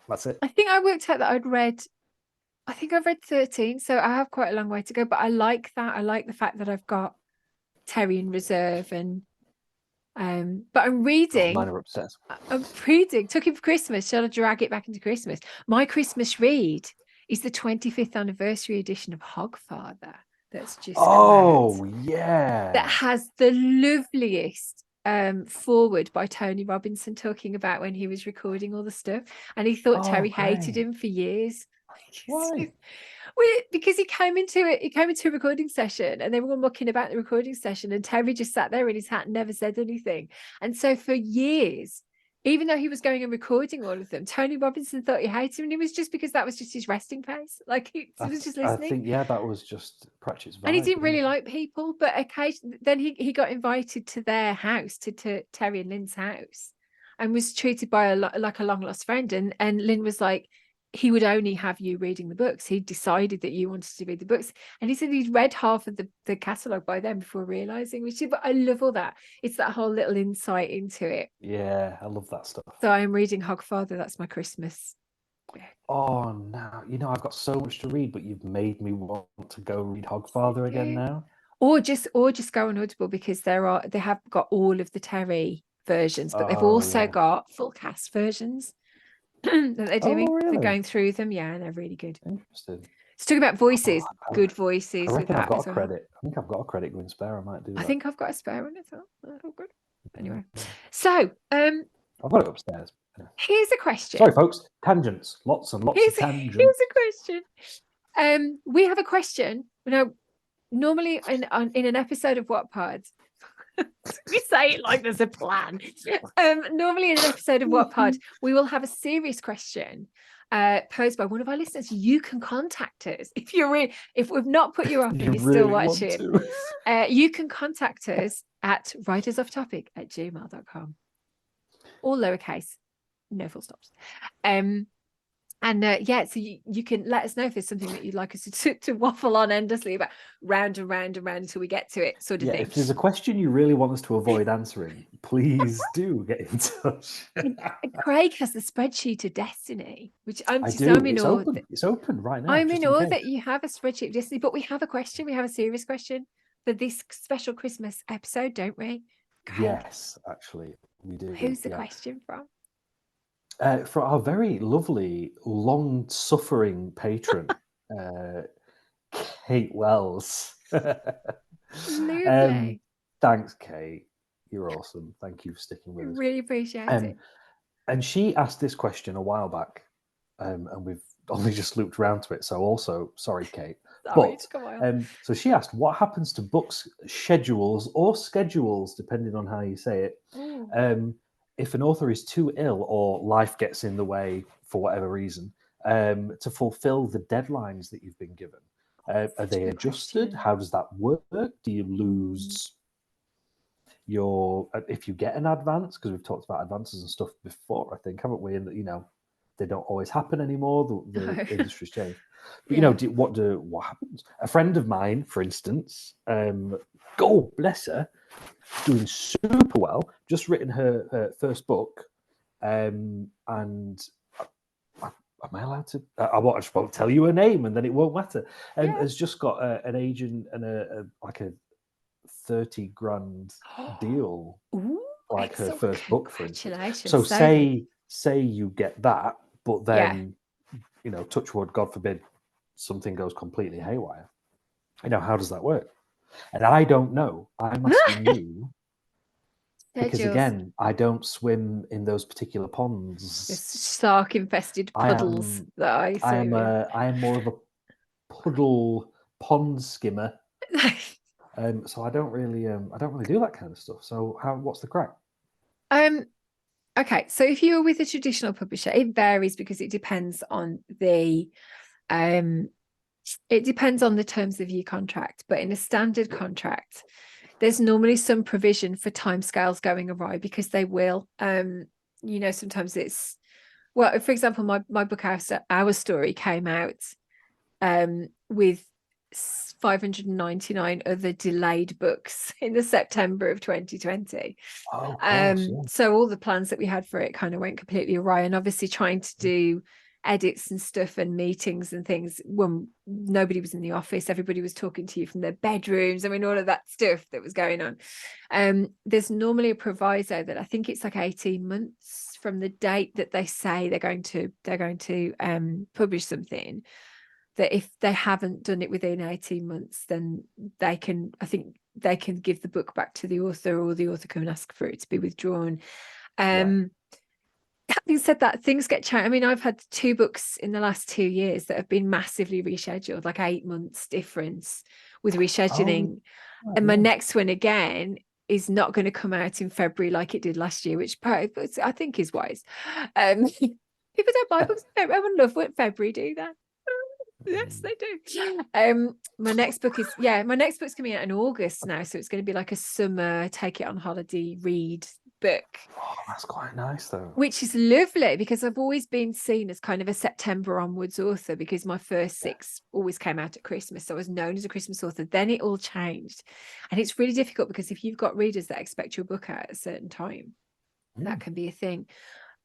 That's it. I think I worked out that I've read 13, so I have quite a long way to go, but I like that. I like the fact that I've got Terry in reserve, and but I'm reading. Mine are obsessed. I'm reading. Took him for Christmas. Shall I drag it back into Christmas? My Christmas read is the 25th anniversary edition of Hogfather. That's just yeah. That has the loveliest forward by Tony Robinson, talking about when he was recording all the stuff, and he thought Terry hated him for years. Why? Well, because he came into a recording session, and they were all mucking about the recording session, and Terry just sat there in his hat and never said anything. And so for years, even though he was going and recording all of them, Tony Robinson thought he hated him, and it was just because that was just his resting place. Like, he was just listening. I think, that was just Pratchett's vibe. And he didn't really like people, but occasionally then he got invited to their house, to Terry and Lynn's house, and was treated by a long lost friend. And Lynn was like, he would only have you reading the books. He decided that you wanted to read the books, and he said he'd read half of the catalogue by then before realizing. But I love all that. It's that whole little insight into it. Yeah, I love that stuff. So I'm reading Hogfather. That's my Christmas. Oh, now I've got so much to read, but you've made me want to go read Hogfather again now. Or just go on Audible, because they have got all of the Terry versions, but they've also got full cast versions that they're doing. Really? They're going through them, and they're really good. Interesting. Let's talk about voices. Good voices. I reckon with I've got a credit. I think I've got a credit going spare. I might do that. I think I've got a spare one as well. Oh, good. Anyway, so I've got it upstairs. Here's a question. Sorry, folks. Tangents. Lots and lots of tangents. Here's a question. We have a question. Normally in an episode of WOTPod, we say it like there's a plan. Normally in an episode of WOTPod, we will have a serious question, posed by one of our listeners, you can contact us if if we've not put you off and You you're still really want watching. to. You can contact us at writersofftopic@gmail.com, all lowercase, no full stops. And yeah, so you can let us know if there's something that you'd like us to waffle on endlessly about, round and round and round until we get to it, sort of thing. If there's a question you really want us to avoid answering, please do get in touch. Craig has the spreadsheet of destiny, which I'm I just do. in It's awe. open. It's open right now. I'm just in in awe case. that you have a spreadsheet of destiny, but we have a question. We have a serious question for this special Christmas episode, don't we, Craig? Yes, actually, we do. Who's the question from? For our very lovely, long-suffering patron, Kate Wells. Lovely. Thanks, Kate. You're awesome. Thank you for sticking with us. Really appreciate it. And she asked this question a while back, and we've only just looped around to it. So also, sorry, Kate. So she asked, what happens to books, schedules, or schedules, depending on how you say it, if an author is too ill or life gets in the way for whatever reason, to fulfill the deadlines that you've been given? Are they adjusted? How does that work? Do you lose if you get an advance? Because we've talked about advances and stuff before, I think, haven't we? And they don't always happen anymore. The industry's changed. But what happens? A friend of mine, for instance, God bless her, doing super well, just written her first book, and am I allowed to? I just won't tell you her name, and then it won't matter. Has just got an agent and a 30 grand deal. Ooh, like her first book, for instance. So say you get that, but then touch wood, God forbid, something goes completely haywire. How does that work? And I don't know. I'm asking you because again, I don't swim in those particular ponds. The shark infested puddles that I swim in. I am more of a puddle pond skimmer. So I don't really do that kind of stuff. So what's the crack? Okay, so if you're with a traditional publisher, it varies because it depends on the terms of your contract. But in a standard contract, there's normally some provision for timescales going awry, because they will. Sometimes it's, well, for example, my book Our Story came out with 599 other delayed books in the September of 2020. So all the plans that we had for it kind of went completely awry, and obviously trying to do edits and stuff and meetings and things when nobody was in the office, everybody was talking to you from their bedrooms. I mean, all of that stuff that was going on. There's normally a proviso that I think it's like 18 months from the date that they say they're going to publish something, that if they haven't done it within 18 months, then they can give the book back to the author, or the author can ask for it to be withdrawn. Having said that, things get changed. I mean, I've had 2 books in the last 2 years that have been massively rescheduled, like 8 months difference with rescheduling. And my next one again is not going to come out in February like it did last year, which I think is wise. People don't buy books in February. I would love what February do that. Yes, they do. My next book's coming out in August now, so it's going to be like a summer take it on holiday read book. That's quite nice though, which is lovely, because I've always been seen as kind of a September onwards author, because my first 6 always came out at Christmas, so I was known as a Christmas author. Then it all changed, and it's really difficult, because if you've got readers that expect your book out at a certain time, that can be a thing.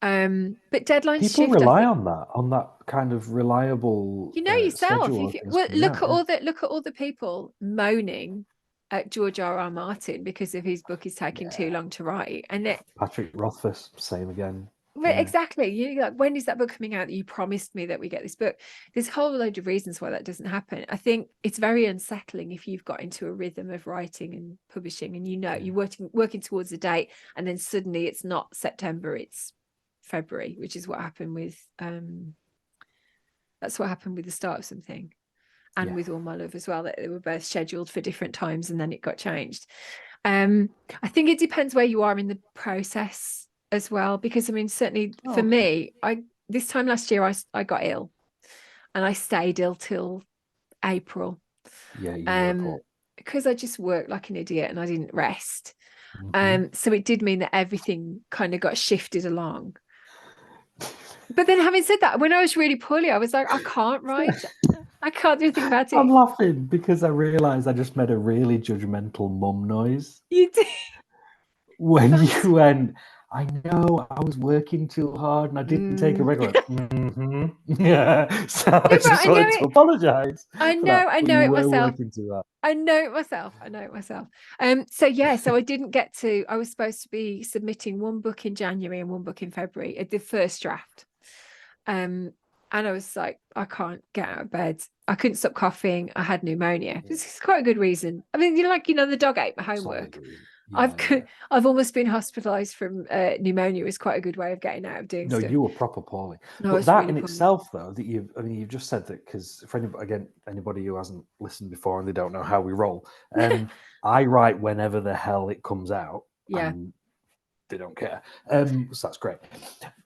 But deadlines people shift, rely on that kind of reliable yourself. Look at all the people moaning at George R.R. Martin because of his book is taking too long to write, and Patrick Rothfuss, same again. Exactly. You're like, when is that book coming out that you promised me that we get this book? There's a whole load of reasons why that doesn't happen. I think it's very unsettling if you've got into a rhythm of writing and publishing, and you're working towards a date, and then suddenly it's not September, it's February, which is what happened with that's what happened with The Start of Something, and with All My Love as well, that they were both scheduled for different times and then it got changed. I think it depends where you are in the process as well, because I mean, certainly for me, this time last year, I got ill, and I stayed ill till April. Yeah, you report. Because I just worked like an idiot and I didn't rest. Mm-hmm. So it did mean that everything kind of got shifted along. But then, having said that, when I was really poorly, I was like, I can't write. I can't do anything about it. I'm laughing because I realised I just made a really judgmental mum noise. You did. When you went, I know I was working too hard and I didn't take a break. I went, yeah. So I but just I know wanted to it. apologise I for that. know. I But know you it were myself. working too hard. I know it myself. I know it myself. So yeah, so I didn't get to, I was supposed to be submitting one book in January and one book in February at the first draft. And I was like, I can't get out of bed. I couldn't stop coughing. I had pneumonia. This is quite a good reason. I mean, the dog ate my homework. Yeah. I've almost been hospitalized from pneumonia. Is quite a good way of getting out of doing No, stuff. you were proper poorly. I But was that really in poorly. itself, though, you've just said that because for anybody who hasn't listened before and they don't know how we roll, I write whenever the hell it comes out. Yeah. And they don't care. So that's great.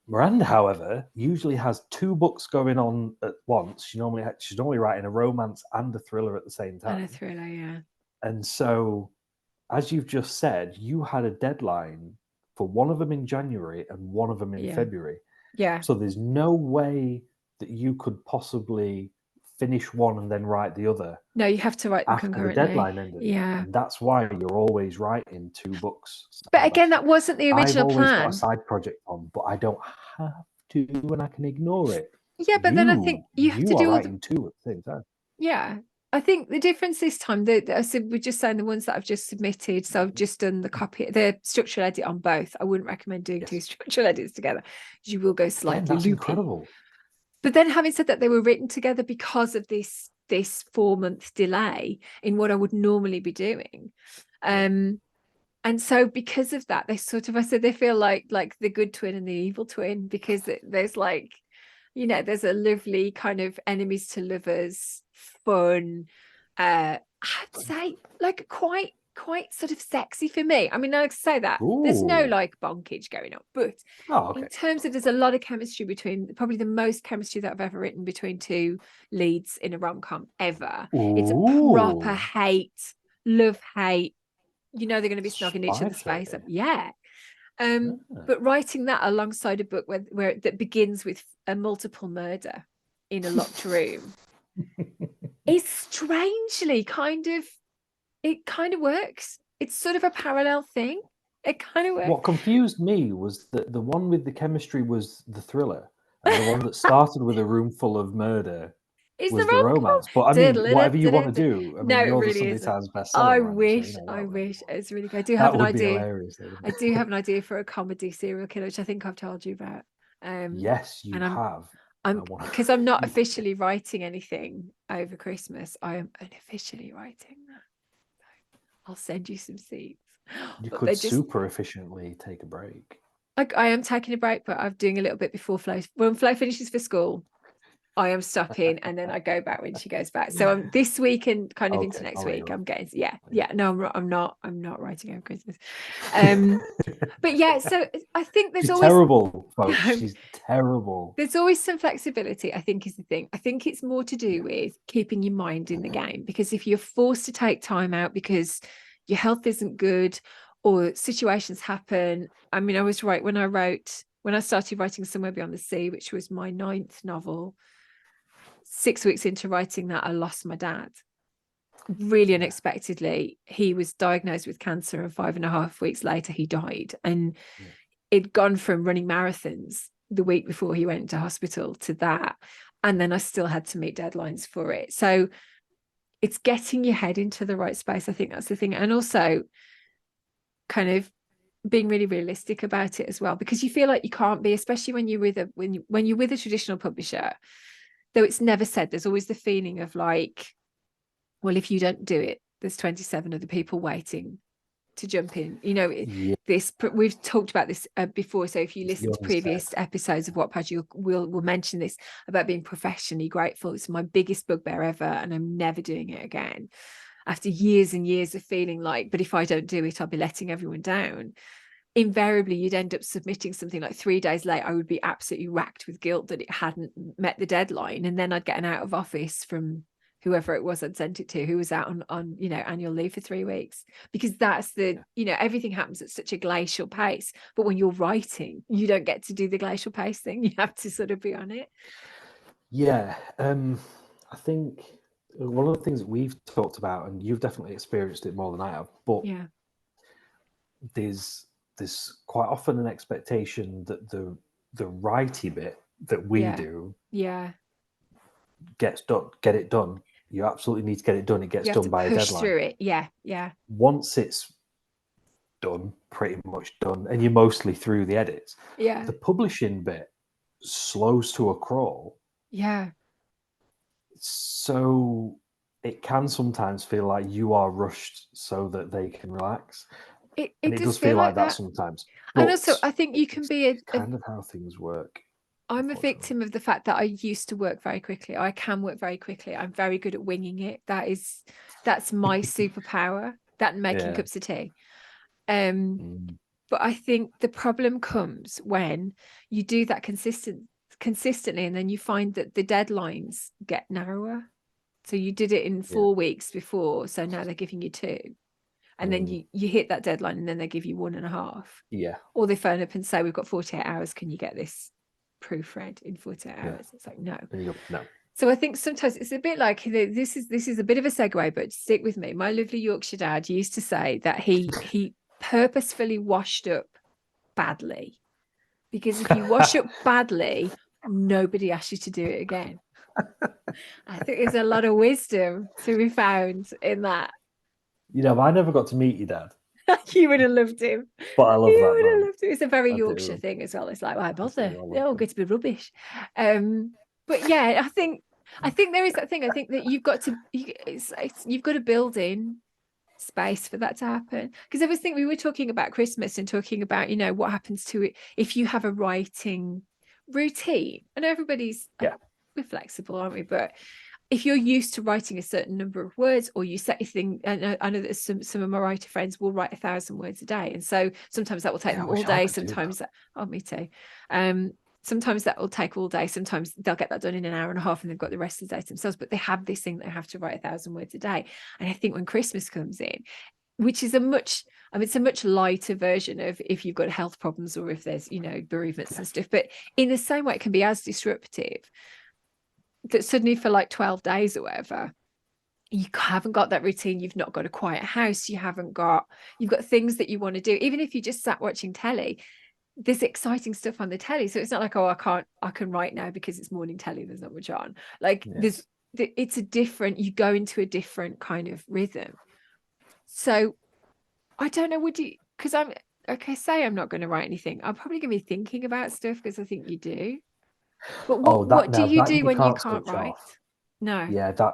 Miranda, however, usually has 2 books going on at once. She's normally writing a romance and a thriller at the same time. And a thriller, yeah. And so, as you've just said, you had a deadline for one of them in January and one of them in February. Yeah. So there's no way that you could possibly finish one and then write the other. No, you have to write them after concurrently. the deadline ended. Yeah. And that's why you're always writing 2 books. But again, that wasn't the original I've always plan. got a side project on, but I don't have to and I can ignore it. Yeah, but then I think you have to do writing 2 at the same time. Yeah. I think the difference this time, so we're just saying the ones that I've just submitted. So I've just done the structural edit on both. I wouldn't recommend doing 2 structural edits together. You will go slightly that's loopy. Incredible. But then, having said that, they were written together because of this 4-month delay in what I would normally be doing. And so because of that, they sort of, I said, they feel like the good twin and the evil twin, because there's like, there's a lovely kind of enemies to lovers, fun, I'd say like quite sort of sexy for me. I mean, I like to say that there's no like bonkage going on, but in terms of, there's a lot of chemistry between, probably the most chemistry that I've ever written between 2 leads in a rom-com ever. It's a proper love hate. They're going to be snogging each other's face up. Yeah. But writing that alongside a book where that begins with a multiple murder in a locked room is strangely it kind of works. It's sort of a parallel thing. It kind of works. What confused me was that the one with the chemistry was the thriller, and the one that started with a room full of murder was the romance. But I mean, whatever you want to do. I mean, no, yours it is really sometimes isn't. bestselling. I wish it's really good. I do have an idea. Hilarious, I do have an idea for a comedy serial killer, which I think I've told you about. Yes, you have. Because I'm not officially writing anything over Christmas. I am unofficially writing that. I'll send you some seeds. You could super efficiently take a break. I am taking a break, but I'm doing a little bit before Flo. When Flo finishes for school, I am stopping, and then I go back when she goes back. So I'm this week and kind of into next week. I'm getting no, I'm not writing over Christmas. But yeah, so I think there's always terrible, folks. She's terrible. There's always some flexibility, I think, is the thing. I think it's more to do with keeping your mind in the game, because if you're forced to take time out because your health isn't good or situations happen. I mean, I was right when I started writing Somewhere Beyond the Sea, which was my 9th novel. 6 weeks into writing that, I lost my dad really unexpectedly. He was diagnosed with cancer, and 5.5 weeks later he died. And it'd gone from running marathons the week before he went to hospital to that, and then I still had to meet deadlines for it. So it's getting your head into the right space. I think that's the thing. And also kind of being really realistic about it as well, because you feel like you can't be, especially when you're with a traditional publisher, though it's never said, there's always the feeling of like, well, if you don't do it, there's 27 other people waiting to jump in. We've talked about this before. So if you listen to previous episodes of WOTPod, we'll mention this about being professionally grateful. It's my biggest bugbear ever, and I'm never doing it again. After years and years of feeling like, but if I don't do it, I'll be letting everyone down. And I think that's the thing. And also kind of being realistic about it as well, because you feel like you can't be, especially when you're with a traditional publisher, though it's never said, there's always the feeling of like, well, if you don't do it, there's 27 other people waiting to jump in. There's invariably you'd end up submitting something like 3 days late. I would be absolutely racked with guilt that it hadn't met the deadline, and then I'd get an out of office from whoever it was I'd sent it to, who was out on annual leave for 3 weeks, because that's the everything happens at such a glacial pace. But when you're writing, you don't get to do the glacial pace thing. You have to sort of be on it. Yeah, I think one of the things that we've talked about, and you've definitely experienced it more than I have, but Yeah, there's quite often an expectation that the righty bit that we do yeah, get it done. You absolutely need to get it done. It gets you have to done by a push deadline. through it. Yeah. Once it's done, pretty much done, and you're mostly through the edits, the publishing bit slows to a crawl. Yeah. So it can sometimes feel like you are rushed so that they can relax. It And it does does feel like that that. sometimes. And But also, I think you can it's be kind of how things work. I'm a victim of the fact that I used to work very quickly. I can work very quickly. I'm very good at winging it. That's my superpower, that and making cups of tea. But I think the problem comes when you do that consistently, and then you find that the deadlines get narrower. So you did it in 4 weeks before, so now they're giving you 2. And then you hit that deadline, and then they give you 1.5. Yeah. Or they phone up and say, we've got 48 hours. Can you get this proofread in 48 hours? It's like, no. No. So I think sometimes it's a bit like, this is a bit of a segue, but stick with me. My lovely Yorkshire dad used to say that he purposefully washed up badly, because if you wash up badly, nobody asks you to do it again. I think there's a lot of wisdom to be found in that. I never got to meet your dad. You would have loved him. But I love that man. Loved him. It's a very Yorkshire thing as well. It's like, why bother? They're all going to be rubbish. But yeah, I think there is that thing. I think that you've got to build in space for that to happen. Because I was thinking, we were talking about Christmas and talking about, what happens to it if you have a writing routine. And everybody's we're flexible, aren't we? But if you're used to writing a certain number of words, or you set your thing, and I know that some of my writer friends will write 1,000 words a day, and so sometimes that will take them all day. Sometimes me too. Sometimes that will take all day. Sometimes they'll get that done in an hour and a half, and they've got the rest of the day to themselves. But they have this thing that they have to write 1,000 words a day. And I think when Christmas comes in, which is it's a much lighter version of if you've got health problems or if there's bereavements and stuff. But in the same way, it can be as disruptive. That suddenly for like 12 days or whatever, you haven't got that routine. You've not got a quiet house. You've got things that you want to do. Even if you just sat watching telly, there's exciting stuff on the telly. So it's not like, I can write now because it's morning telly. There's not much on. Like it's you go into a different kind of rhythm. So I don't know, because I'm not going to write anything. I'm probably going to be thinking about stuff, because I think you do. But what do you do when you can't write? No. Yeah, I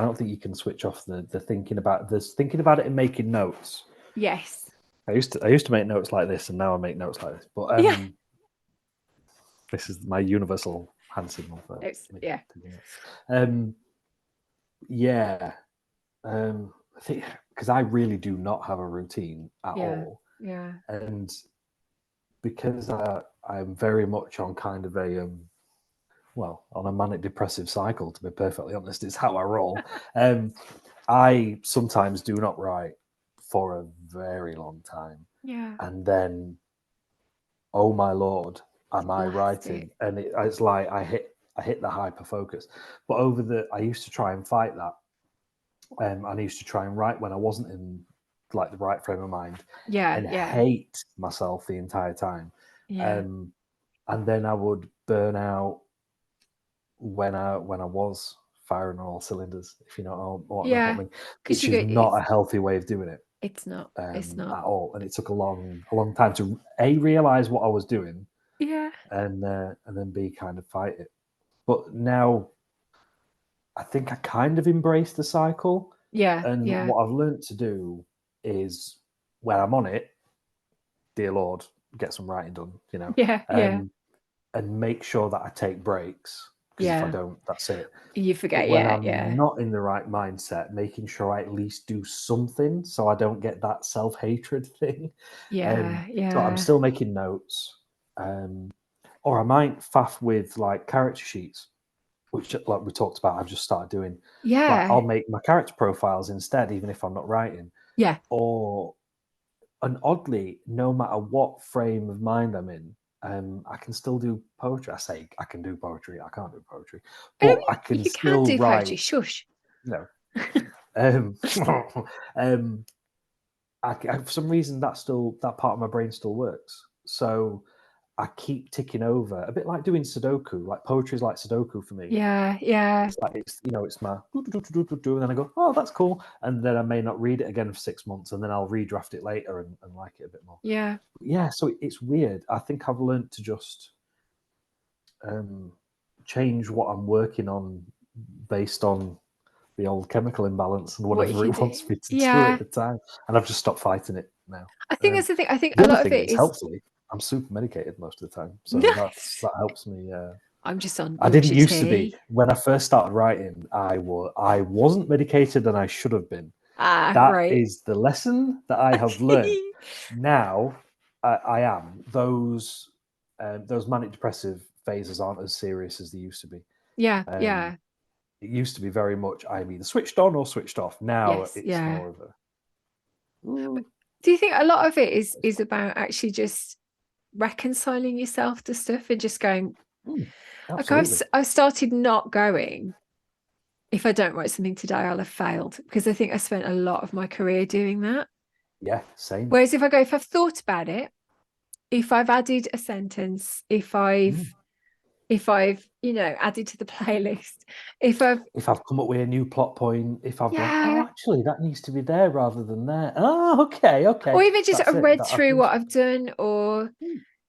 don't think you can switch off the thinking about this. Thinking about it and making notes. Yes. I used to make notes like this, and now I make notes like this. But this is my universal hand signal for I think because I really do not have a routine at all. Yeah. And because I'm very much on kind of a on a manic depressive cycle, to be perfectly honest, it's how I roll. I sometimes do not write for a very long time. Yeah. And then, oh my Lord, am I writing? And it's like I hit the hyper focus. But I used to try and fight that. I used to try and write when I wasn't in like the right frame of mind. And hate myself the entire time. And then I would burn out when I was firing on all cylinders, if you know what I mean. Which is not a healthy way of doing it. It's not. It's At not all. And it took a long time to realize what I was doing. Yeah. And then B, kind of fight it. But now I think I kind of embrace the cycle. Yeah. And what I've learned to do is when I'm on it, dear Lord, get some writing done, Yeah. and make sure that I take breaks. because if I Yeah. don't, that's it. You But forget. when Yeah. I'm Yeah. not in the right mindset, making sure I at least do something so I don't get that self-hatred thing. Yeah. So I'm Yeah. still making notes. Or I might faff with like character sheets, which, like we talked about, I've just started doing. Like Yeah. I'll make my character profiles instead, even if I'm not writing. Yeah. And oddly, no matter what frame of mind I'm in, I can still do poetry. I say I can do poetry. I can't do poetry, I but mean, I can you can still do poetry. write. Shush. You know, um, for some reason that part of my brain still works. So I keep ticking over, a bit like doing Sudoku. Like poetry is like Sudoku for me. Yeah. Yeah. It's like it's my and then I go, oh, that's cool, and then I may not read it again for 6 months, and then I'll redraft it later and like it a bit more. Yeah. Yeah, so it's weird. I think I've learned to just change what I'm working on based on the old chemical imbalance and What you whatever can it do. wants me to do at Yeah. the time, and I've just stopped fighting it now. I think that's the thing. I think The a other lot of thing it is, is helpfully, I'm super medicated most of the time, so nice. that helps me. I'm just on I didn't Yorkshire used to be. tea. When I first started writing, I wasn't medicated, and I should have been. Ah, That right. is the lesson that I have learned. Now I am. Those manic depressive phases aren't as serious as they used to be. Yeah. Um, Yeah. it used to be very much I'm either switched on or switched off. Now Yes. it's Yeah. more of a Do you think a lot of it is about actually just reconciling yourself to stuff and just going, like absolutely. I've started not going, if I don't write something today, I'll have failed, because I think I spent a lot of my career doing that. Yeah, same. Whereas if I've thought about it, if I've added a sentence, if I've added to the playlist, if I've come up with a new plot point, if I've gone, oh, yeah, actually, that needs to be there rather than there. Oh, okay, or even just I that's it. read That through happens. what I've done, or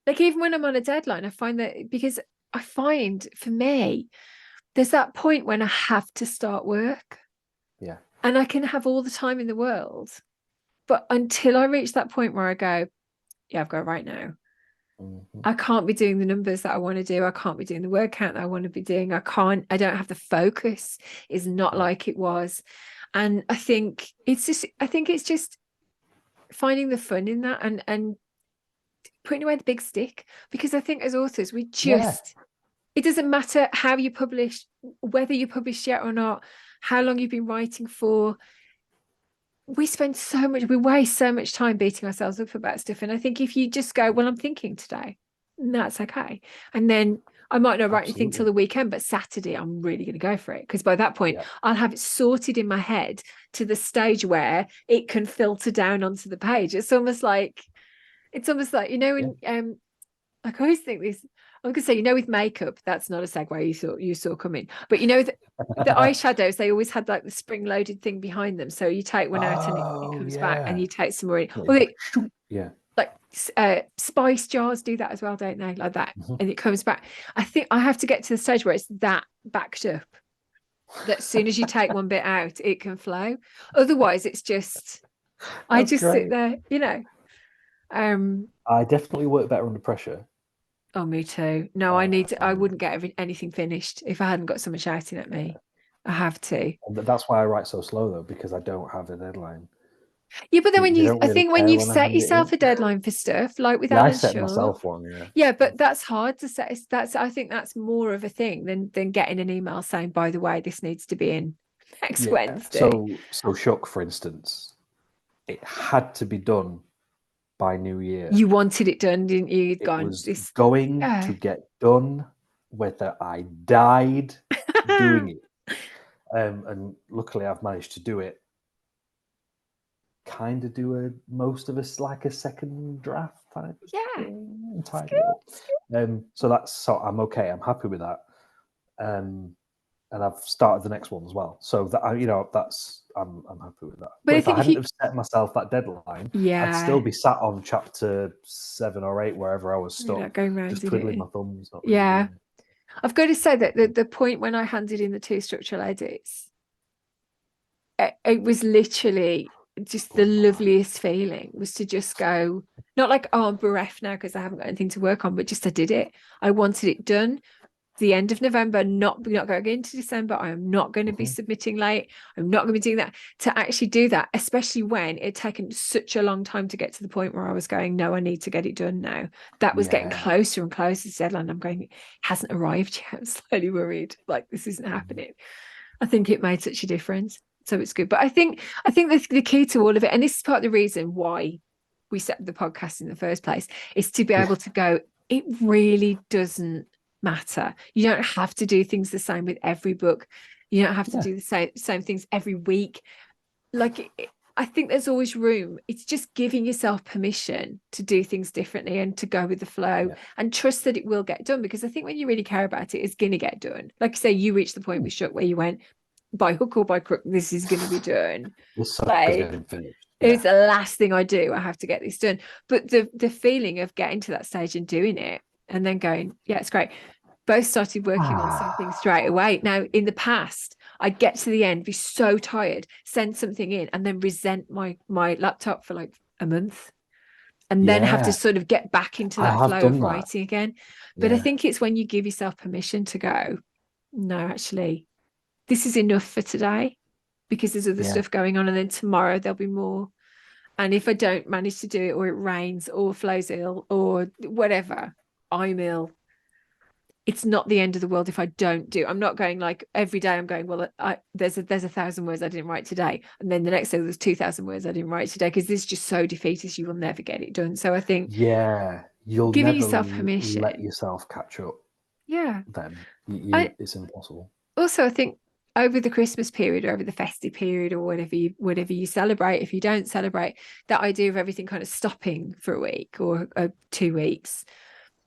like even when I'm on a deadline, I find that, because I find for me, there's that point when I have to start work. Yeah. And I can have all the time in the world, but until I reach that point where I go, yeah, I've got to write now. Mm-hmm. I can't be doing the numbers that I want to do. I can't be doing the word count that I want to be doing. I don't have the focus. It's not like it was. And I think it's just finding the fun in that, and putting away the big stick. Because I think as authors, it doesn't matter how you publish, whether you published yet or not, how long you've been writing for. We waste so much time beating ourselves up about stuff. And I think if you just go, well, I'm thinking today, that's okay. And then I might not write anything till Absolutely. the weekend, but Saturday I'm really going to go for it. Because by that point, I'll have it sorted in my head to the stage where it can filter down onto the page. It's almost like, when like I always think this, I was gonna say, with makeup, that's not a segue you saw coming. But the eyeshadows, they always had like the spring-loaded thing behind them. So you take one out and it Oh, comes back, and yeah. you take some more in. Like, Or yeah. like spice jars do that as well, don't they? Like that, Mm-hmm. and it comes back. I think I have to get to the stage where it's that backed up, that as soon as you take one bit out, it can flow. Otherwise, it's just I That's just sit great. there, I definitely work better under pressure. Oh, me too. No, I wouldn't get anything finished if I hadn't got someone shouting at me. I have to. And that's why I write so slow, though, because I don't have a deadline. Yeah, but then They don't I really think when care you've when I set hand it yourself in. a deadline for stuff, like with Yeah, I Alan set Shaw, myself one, yeah. yeah, but that's hard to set. I think that's more of a thing than getting an email saying, by the way, this needs to be in next Yeah. Wednesday. So Shook, for instance, it had to be done by New Year. You wanted it done, didn't you? You'd It gone was this. going to get done whether I died doing it. And luckily I've managed to do it. Kind of do most of us like a second draft type Yeah, thing and tidy it up. So I'm okay. I'm happy with that. And I've started the next one as well. So that I'm happy with that. but But I if I think hadn't have set myself that deadline, I'd still yeah, be sat on chapter 7 or 8 wherever I was you're stuck, not going around just it. twiddling my thumbs, not really Yeah, doing it. I've got to say that the point when I handed in the 2 structural edits, it was literally just the loveliest feeling, was to just go, not like, oh, I'm bereft now because I haven't got anything to work on, but just I did it. I wanted it done. the end of November, not going into December. I am not going to be submitting late. I'm not going to be doing that. To actually do that, especially when it had taken such a long time to get to the point where I was going, no, I need to get it done now. That was getting closer and closer to the deadline. I'm going, it hasn't arrived yet. I'm slightly worried, like this isn't happening. I think it made such a difference. So it's good. But I think the key to all of it, and this is part of the reason why we set the podcast in the first place, is to be able to go, it really doesn't matter. You don't have to do things the same with every book. You don't have to do the same things every week. Like, I think there's always room. It's just giving yourself permission to do things differently and to go with the flow and trust that it will get done. Because I think when you really care about it, it's going to get done. Like you say, you reached the point with Shook where you went, by hook or by crook, this is going to be done. It's the last thing I do. I have to get this done. But the feeling of getting to that stage and doing it and then going, yeah, it's great. Both started working on something straight away. Now, in the past, I'd get to the end, be so tired, send something in, and then resent my laptop for like a month, and then have to sort of get back into that flow of writing again. But I think it's when you give yourself permission to go, no, actually, this is enough for today, because there's other stuff going on, and then tomorrow there'll be more. And if I don't manage to do it, or it rains, or Flo's ill, or whatever, I'm ill, it's not the end of the world if I don't do. I'm not going like every day I'm going, well, there's 1,000 words I didn't write today, and then the next day there's 2,000 words I didn't write today, because this is just so defeatist. You will never get it done. So I think you'll giving never yourself permission, let yourself catch up. Then it's impossible. Also, I think over the Christmas period, or over the festive period, or whatever you celebrate, if you don't celebrate, that idea of everything kind of stopping for a week or 2 weeks,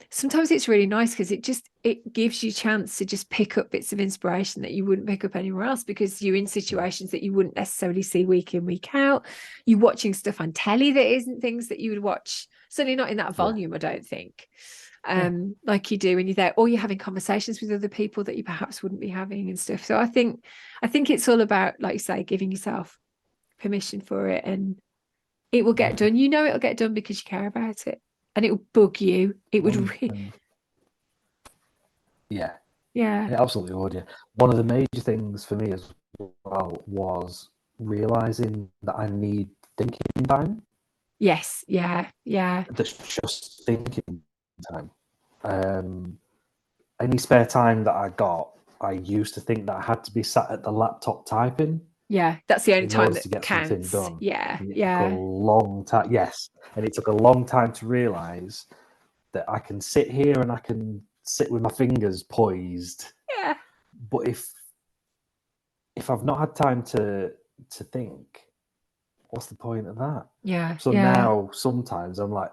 sometimes it's really nice, because it gives you a chance to just pick up bits of inspiration that you wouldn't pick up anywhere else, because you're in situations that you wouldn't necessarily see week in, week out. You're watching stuff on telly that isn't things that you would watch, certainly not in that volume, I don't think, like you do when you're there, or you're having conversations with other people that you perhaps wouldn't be having and stuff. So I think it's all about, like you say, giving yourself permission for it, and it will get done. It'll get done because you care about it. And it will bug you. It would really... It absolutely would. One of the major things for me as well was realizing that I need thinking time. Yes. That's just thinking time. Any spare time that I got, I used to think that I had to be sat at the laptop typing. That's the only time that to get counts. something done. It took a long time. And it took a long time to realize that I can sit here and I can sit with my fingers poised. But if I've not had time to think, what's the point of that? So now sometimes I'm like,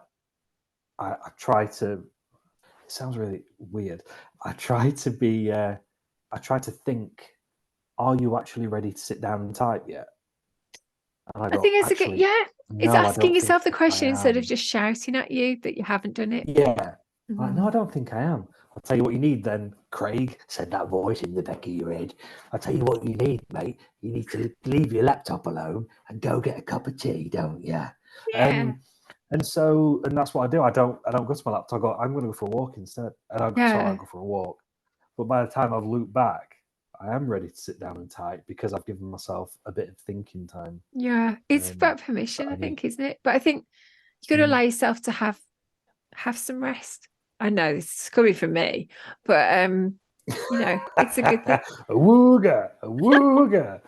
I try to. It sounds really weird. I try to be. I try to think. Are you actually ready to sit down and type yet? And I think it's actually, it's asking yourself the question instead of just shouting at you that you haven't done it. Like, no, I don't think I am. I'll tell you what you need then, Craig, said that voice in the back of your head. I'll tell you what you need, mate. You need to leave your laptop alone and go get a cup of tea, don't you? And that's what I do. I don't go to my laptop. I'm going to go for a walk instead. And I go for a walk. But by the time I've looped back, I am ready to sit down and type, because I've given myself a bit of thinking time. It's about permission, I think, isn't it? But I think you got to allow yourself to have some rest. I know this is coming from me, but it's a good thing. A wooga.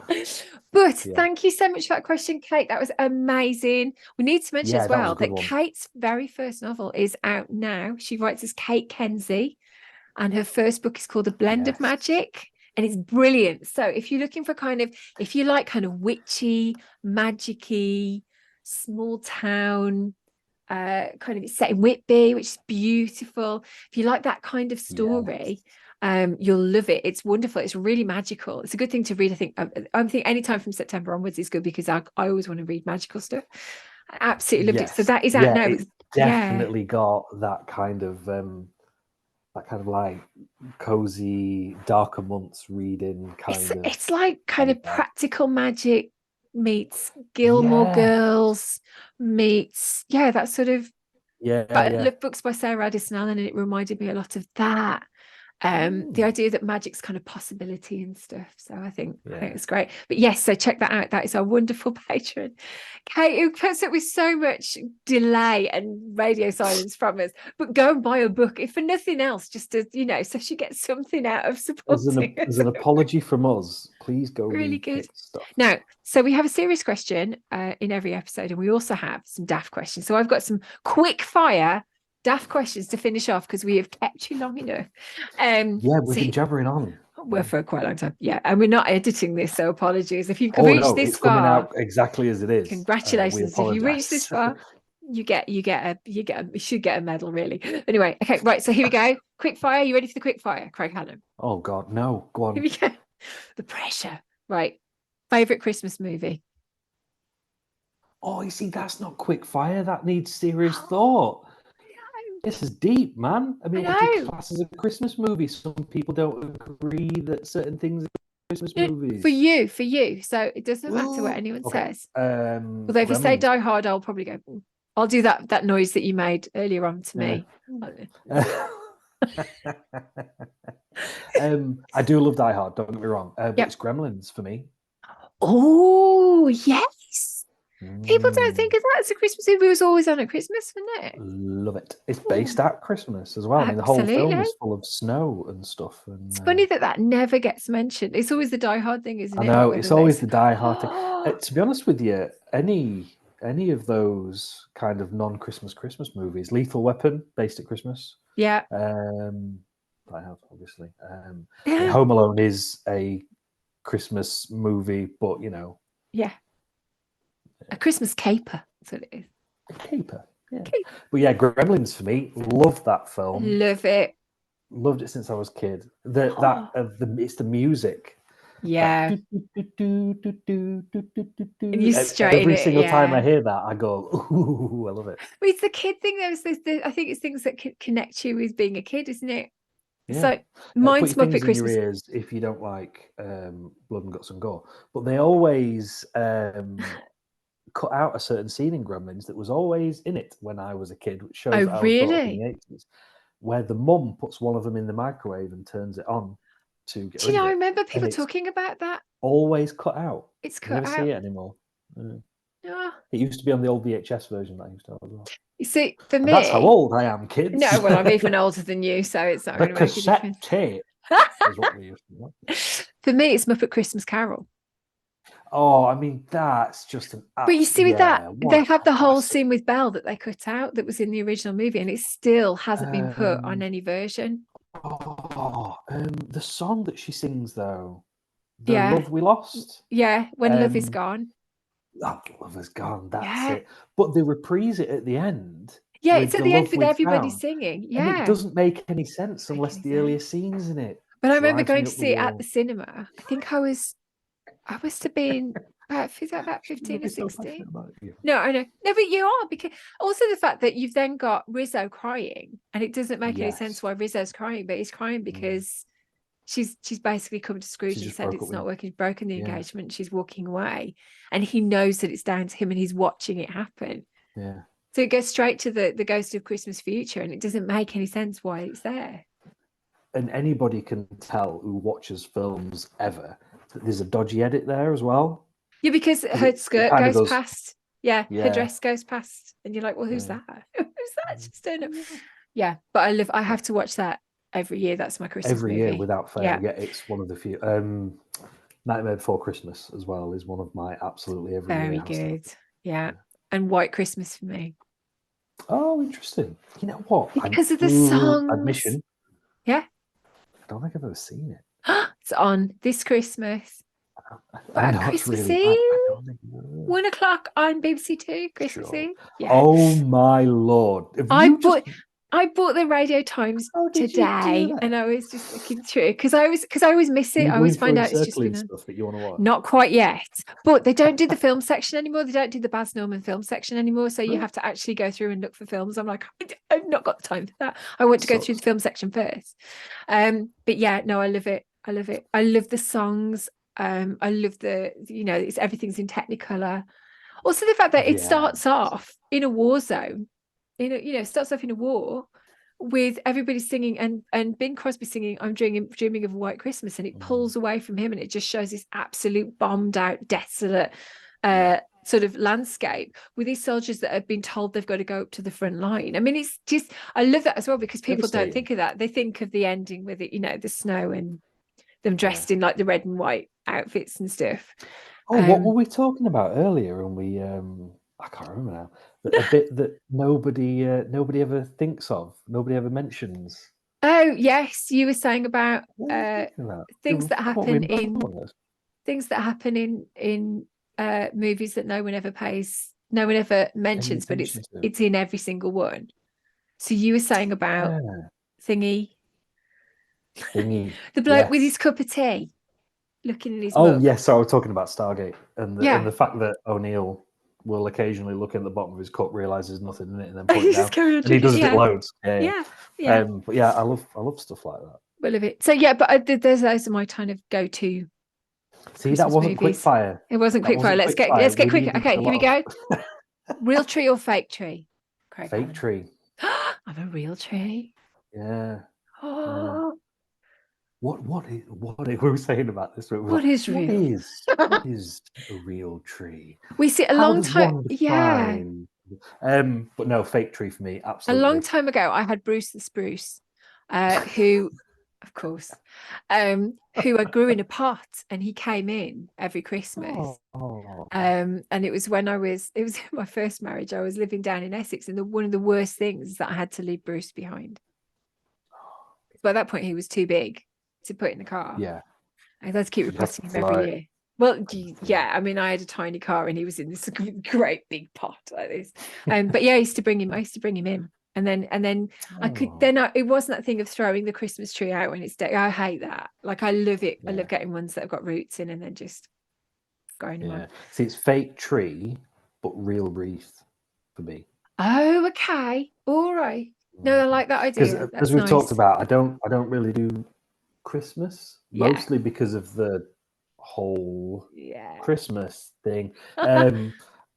But thank you so much for that question, Kate. That was amazing. We need to mention as well that Kate's very first novel is out now. She writes as Kate Kenzie, and her first book is called A Blend of Magic. And it's brilliant. So if you're looking for if you like kind of witchy, magic-y, small town, kind of set in Whitby, which is beautiful. If you like that kind of story, you'll love it. It's wonderful. It's really magical. It's a good thing to read. I think anytime from September onwards is good, because I always want to read magical stuff. I absolutely loved it. So that is out now. It's definitely got that kind of like cozy darker months reading it's like kind of practical magic meets Gilmore Girls meets that sort of. But I love books by Sarah Addison Allen, and it reminded me a lot of that. The idea that magic's kind of possibility and stuff. So I think Yeah. it's great. But yes, so check that out. That is our wonderful patron, Kate, who puts up with so much delay and radio silence from us. But go and buy a book, if for nothing else, just to, you know, so she gets something out of supporting us. As an apology from us, please go Really read good Kate's stuff. Now, so we have a serious question in every episode, and we also have some daft questions. So I've got some quick fire daft questions to finish off because we have kept you long enough. Yeah, we've been jabbering on. Well, for quite a long time. Yeah. And we're not editing this, so apologies. If you've Oh reached no, this it's far, coming out exactly as it is. Congratulations. If you reach this far, you should get a medal, really. Anyway, okay, right. So here we go. Quick fire. You ready for the quick fire, Craig Hallam? Oh God, no. Go on. Here we go. The pressure. Right. Favorite Christmas movie? Oh, you see, that's not quick fire. That needs serious thought. This is deep, man. I mean, what do you class as a Christmas movie? Some people don't agree that certain things are Christmas movies. For you. So it doesn't matter what anyone says. Although if you say Die Hard, I'll probably go. I'll do that noise that you made earlier on to me. I do love Die Hard. Don't get me wrong. But it's Gremlins for me. Oh yes. People don't think of that as a Christmas movie. It was always on at Christmas, wasn't it? Love it. It's based at Christmas as well. I mean, the whole film is full of snow and stuff. And, it's funny that never gets mentioned. It's always the Die Hard thing, isn't it? I know, it's always the Die Hard thing. To be honest with you, any of those kind of non-Christmas movies, Lethal Weapon, based at Christmas. Yeah. I have, obviously. Home Alone is a Christmas movie, but, you know. Yeah. A Christmas caper, that's what it is. A caper, yeah. But yeah, Gremlins for me. Love that film. Love it. Loved it since I was a kid. It's the music. Yeah. You every single time I hear that, I go, ooh, I love it. Well, it's the kid thing, though. I think it's things that connect you with being a kid, isn't it? Yeah. So mine's Muppet Christmas. In your ears if you don't like blood and guts and gore, but they always cut out a certain scene in Gremlins that was always in it when I was a kid, which shows that I was brought up in the 80s, where the mum puts one of them in the microwave and turns it on to get. Do you know? I remember people talking about that. Always cut out. It's cut out. Never see it anymore. Yeah. It used to be on the old VHS version that I used to have as well. You see, for me, that's how old I am, kids. No, well, I'm even older than you, so it's not going to make a difference. Tape is what we used to do. For me, it's Muppet Christmas Carol. Oh, I mean, that's just an. But you see, with that, they have the whole scene with Belle that they cut out that was in the original movie, and it still hasn't been put on any version. The song that she sings, though, the Love We Lost. Yeah, When Love Is Gone. Oh, Love Is Gone. That's it. But they reprise it at the end. Yeah, it's at the end with everybody singing. Yeah, and it doesn't make any sense unless the earlier scenes in it. But I remember going to see it at the cinema. I think I must have been about 15 or 16. No, I know. No, but you are, because also the fact that you've then got Rizzo crying, and it doesn't make any sense why Rizzo's crying, but he's crying because she's basically come to Scrooge and said it's not working, broken the engagement, she's walking away, and he knows that it's down to him and he's watching it happen. Yeah. So it goes straight to the Ghost of Christmas Future, and it doesn't make any sense why it's there. And anybody can tell who watches films ever that there's a dodgy edit there as well. Yeah, because her skirt goes past. Yeah, her dress goes past, and you're like, well, who's that? Who's that? Just don't know. Yeah, but I have to watch that every year. That's my Christmas movie. Year without fail. Yeah, it's one of the few. Nightmare Before Christmas as well is one of my absolutely every very year. Good. Yeah, and White Christmas for me. Oh, interesting. You know what? Because of the songs. Admission. Yeah. I don't think I've ever seen it. It's on this Christmas. I know, Christmas really, Eve, I don't think 1 o'clock on BBC Two. Christmas Eve. Yeah. Oh my Lord! I bought the Radio Times today, and I was just looking through because I always miss it. I always find out it's just been stuff that you want to watch. Not quite yet, but they don't do the film section anymore. They don't do the Baz Luhrmann film section anymore, so you have to actually go through and look for films. I'm like, I've not got the time for that. I want to go through the film section first. But yeah, no, I love it. I love it. I love the songs. I love everything's in Technicolor. Also, the fact that it starts off in a war zone. Starts off in a war with everybody singing and Bing Crosby singing I'm dreaming of a white Christmas, and it pulls away from him and it just shows this absolute bombed out, desolate sort of landscape with these soldiers that have been told they've got to go up to the front line. I mean, it's just, I love that as well, because people don't think of that. They think of the ending with it, you know, the snow and them dressed in like the red and white outfits and stuff. Oh, what were we talking about earlier? And we I can't remember now. A bit that nobody ever thinks of, nobody ever mentions. Oh yes, you were saying about things that happen in movies that no one ever mentions, but it's in every single one. So you were saying about thingy, the bloke with his cup of tea, looking at his mug. Yes, so I was talking about Stargate and the fact that O'Neill will occasionally look in the bottom of his cup, realize there's nothing in it, and then point it down. And he does it loads. Yeah. But yeah, I love stuff like that. I love it. So yeah, but those are my kind of go-to. See, that wasn't quickfire. It wasn't quickfire. Let's get quick. Okay, here we go. Real tree or fake tree? Fake tree. I'm a real tree. Yeah. Oh. What we were saying about this? What is real? What is a real tree? We see a long time. Yeah. But no, fake tree for me. Absolutely. A long time ago, I had Bruce the spruce, who, of course, who I grew in a pot, and he came in every Christmas. And it was my first marriage. I was living down in Essex, and one of the worst things is that I had to leave Bruce behind. By that point, he was too big to put in the car. Yeah. I had to keep replacing him every year. Well, yeah, I mean, I had a tiny car and he was in this great big pot like this. But yeah, I used to bring him in. And then it wasn't that thing of throwing the Christmas tree out when it's dead. I hate that. Like, I love it. Yeah. I love getting ones that have got roots in and then just growing them on. See, it's fake tree, but real wreath for me. Oh, okay. All right. No, I like that idea. As we've talked about, I don't really do Christmas, mostly because of the whole Christmas thing. But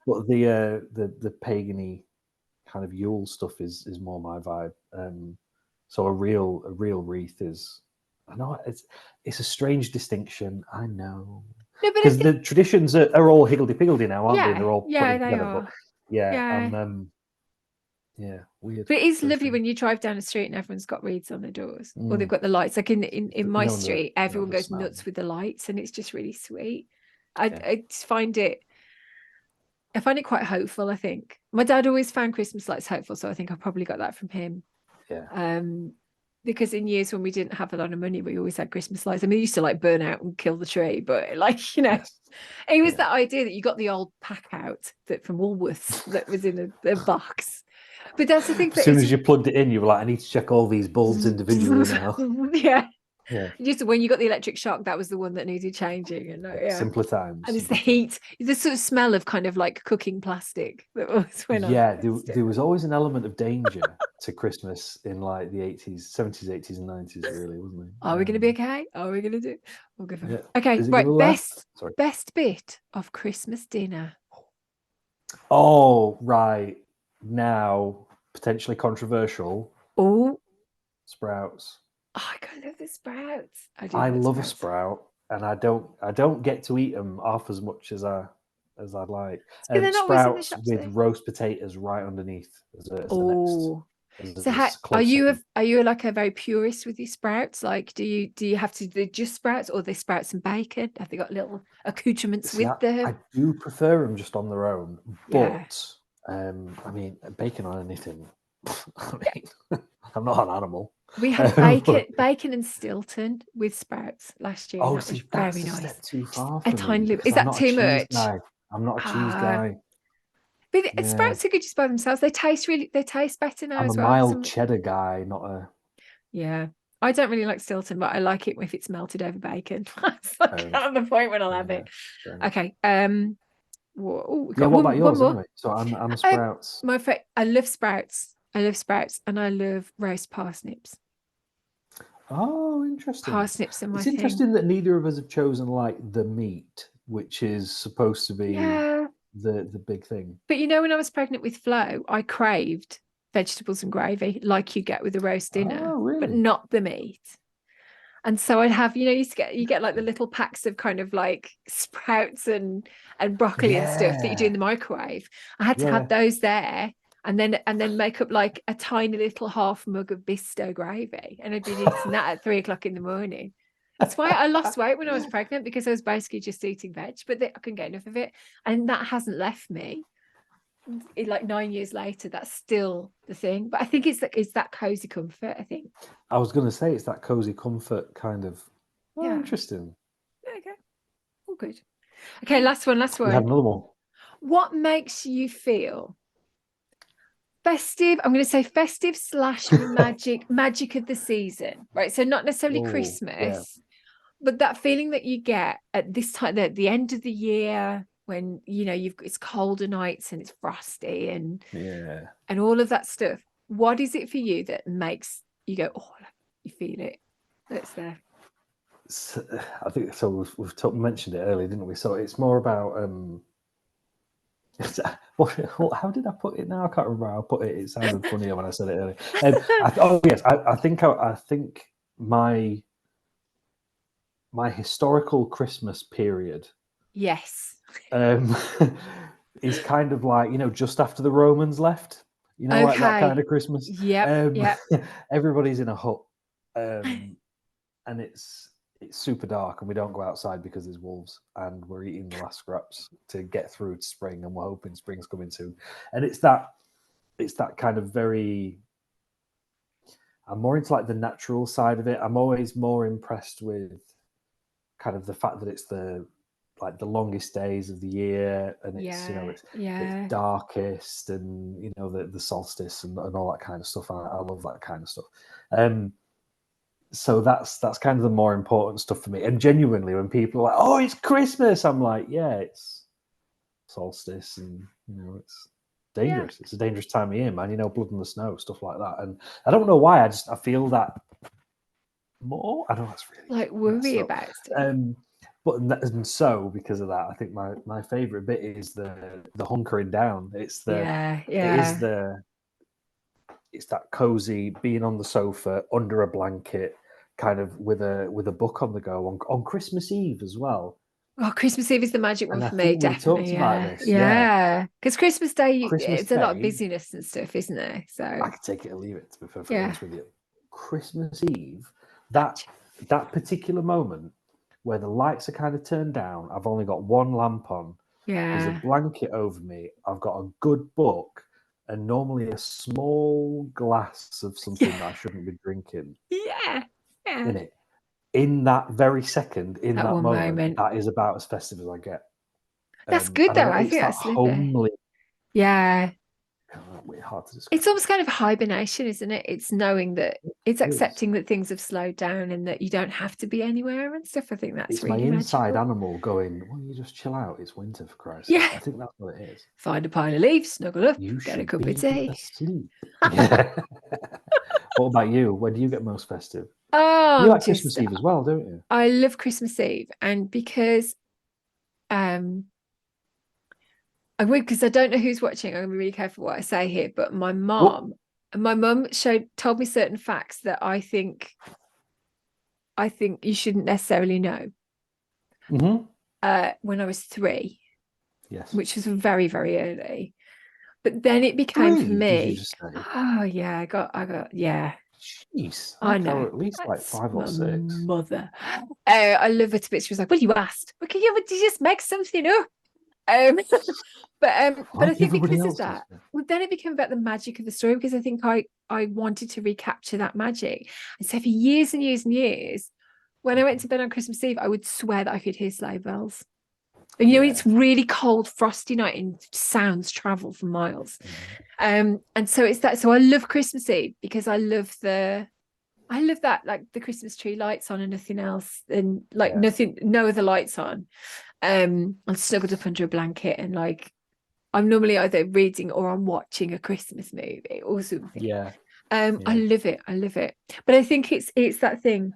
the pagany kind of Yule stuff is more my vibe. So a real wreath is, I know it's a strange distinction, I know, because the traditions are all higgledy-piggledy now, aren't they? They're all put together. But weird. But it is lovely when you drive down the street and everyone's got wreaths on their doors, or they've got the lights. Like in my street, everyone goes nuts with the lights, and it's just really sweet. I find it quite hopeful. I think my dad always found Christmas lights hopeful, so I think I probably got that from him. Yeah. Because in years when we didn't have a lot of money, we always had Christmas lights. I mean, we used to like burn out and kill the tree, but like, you know, it was that idea that you got the old pack out that from Woolworths that was in a box. But that's the thing. As soon as you plugged it in, you were like, I need to check all these bulbs individually now. Yeah. Just when you got the electric shock, that was the one that needed changing. And simpler times. And it's the heat, the sort of smell of kind of like cooking plastic that was went on. Yeah, there was always an element of danger to Christmas in like the 70s, 80s, and 90s, really, wasn't there? Are we going to be okay? Are we going to do? We'll give it. Yeah. Okay, right. Best bit of Christmas dinner. Oh, right. Now, potentially controversial. Oh, sprouts. Oh, I love the sprouts. I love a sprout, and I don't get to eat them half as much as I'd like. Sprouts with roast potatoes right underneath as the next. So are you like a very purist with your sprouts? Like, do you have to do just sprouts, or they sprouts and bacon? Have they got little accoutrements with them? I do prefer them just on their own, but I mean, bacon on anything. I mean, I'm not an animal. We had bacon and Stilton with sprouts last year. Oh, that was that's very a nice. step too far A tiny little. Is that too much? I'm not a cheese guy. But sprouts are good just by themselves. They taste better now as well. I'm a mild cheddar guy, not a. Yeah, I don't really like Stilton, but I like it if it's melted over bacon. That's like kind of the point when I'll have it. Okay. What about yours anyway? So I'm a sprouts. I love sprouts. And I love roast parsnips. Oh, interesting. Parsnips are my It's thing. interesting that neither of us have chosen like the meat, which is supposed to be the big thing. But you know, when I was pregnant with Flo, I craved vegetables and gravy, like you get with a roast dinner, Oh, but really? not the meat. And so I'd have, you know, you get like the little packs of kind of like sprouts and broccoli and stuff that you do in Yeah. the microwave. I had to Yeah. have those there, and then make up like a tiny little half mug of Bisto gravy, and I'd be eating that at 3 o'clock in the morning. It's why I lost weight when I was pregnant, because I was basically just eating veg, but I couldn't get enough of it, and that hasn't left me. Like 9 years later, that's still the thing. But I think it's that cozy comfort. I think. I was going to say it's that cozy comfort kind of. Oh, Yeah. interesting. There you go. All good. Okay, last one. You had another one. What makes you feel festive? I'm going to say festive / magic of the season, right? So not necessarily Oh, yeah. Christmas, but that feeling that you get at this time, at the end of the year, when you know it's colder nights and it's frosty Yeah. and all of that stuff. What is it for you that makes you go, oh, you feel it? That's there. So, I think so. We've mentioned it earlier, didn't we? So it's more about how did I put it now? I can't remember how I put it. It sounded funnier when I said it earlier. I think my historical Christmas period Yes. is kind of like, you know, just after the Romans left, you know, like that kind Okay. of Christmas. Yep. Everybody's in a hut, and it's super dark, and we don't go outside because there's wolves, and we're eating the last scraps to get through to spring, and we're hoping spring's coming soon. And it's that kind of very. I'm more into like the natural side of it. I'm always more impressed with kind of the fact that it's the longest days of the year, and it's, you know, it's darkest, and you know, the solstice and all that kind of stuff. I love that kind of stuff. So that's kind of the more important stuff for me. And genuinely, when people are like, "Oh, it's Christmas," I'm like, "Yeah, it's solstice, and you know, it's dangerous. It's a dangerous time of year, man. You know, blood in the snow, stuff like that." And I don't know why. I feel that more. I know that's really Like worry about stuff. But so because of that, I think my favorite bit is the hunkering down. It's that cozy being on the sofa under a blanket, kind of with a book on the go on Christmas Eve as well. Oh, Christmas Eve is the magic one And I for me, think we definitely. talked about this. Yeah, Yeah. Because Christmas Day, Christmas it's a lot of Day, busyness and stuff, isn't there? So I could take it or leave it, to be perfectly yeah. honest with you. Christmas Eve, that particular moment where the lights are kind of turned down, I've only got one lamp on. There's a Yeah. blanket over me. I've got a good book, and normally a small glass of something that I shouldn't be drinking Yeah. Yeah. in it. In that very second, in That that one moment, moment. that is about as festive as I get. That's And good I though. don't, I it's think that that's lovely. homely, Yeah. hard to It's describe. almost kind of hibernation, isn't it? It's knowing that it's It is. accepting that things have slowed down and that you don't have to be anywhere and stuff. I think that's It's my really inside magical. animal going, well, you just chill out. It's winter, for Christ's sake. Yeah. I think that's what it is. Find a pile of leaves, snuggle up, You get a should cup of be tea. asleep. Yeah. What about you? When do you get most festive? Oh, You I'm like just Christmas Eve as well, don't you? I love Christmas Eve, and because um I would, because I don't know who's watching, I'm gonna be really careful what I say here, but Oh, my mum told me certain facts that I think you shouldn't necessarily know. mm-hmm. When I was 3, Yes. which was very, very early. But then it became for 3, did you me, just say? oh yeah, yeah. Jeez, I I think I know. were at least like That's 5 or my 6. mother. I love her to bits. She was like, "Well, you asked. Okay, yeah, but you just make something up." Um, but I Like think everybody because of else does. that, well, then it became about the magic of the story, because I think I wanted to recapture that magic. And so for years and years and years, when I went to bed on Christmas Eve, I would swear that I could hear sleigh bells. And you know, Yeah. it's really cold, frosty night, and sounds travel for miles. And so it's that. So I love Christmas Eve because I love that, like the Christmas tree lights on and nothing else, and like Yeah. no other lights on. I'm snuggled up under a blanket, and like I'm normally either reading or I'm watching a Christmas movie or something. Yeah. I Yeah. love it. But I think it's that thing.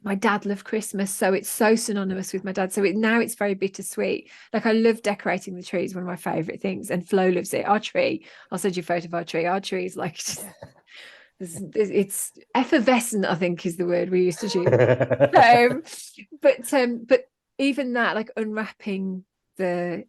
my dad loved Christmas, so it's so synonymous with my dad. So now it's very bittersweet. Like I love decorating the tree; it's one of my favorite things. And Flo loves it. Our tree, I'll send you a photo of our tree. Our tree is like just, it's effervescent, I think is the word we used to use. But even that, like unwrapping the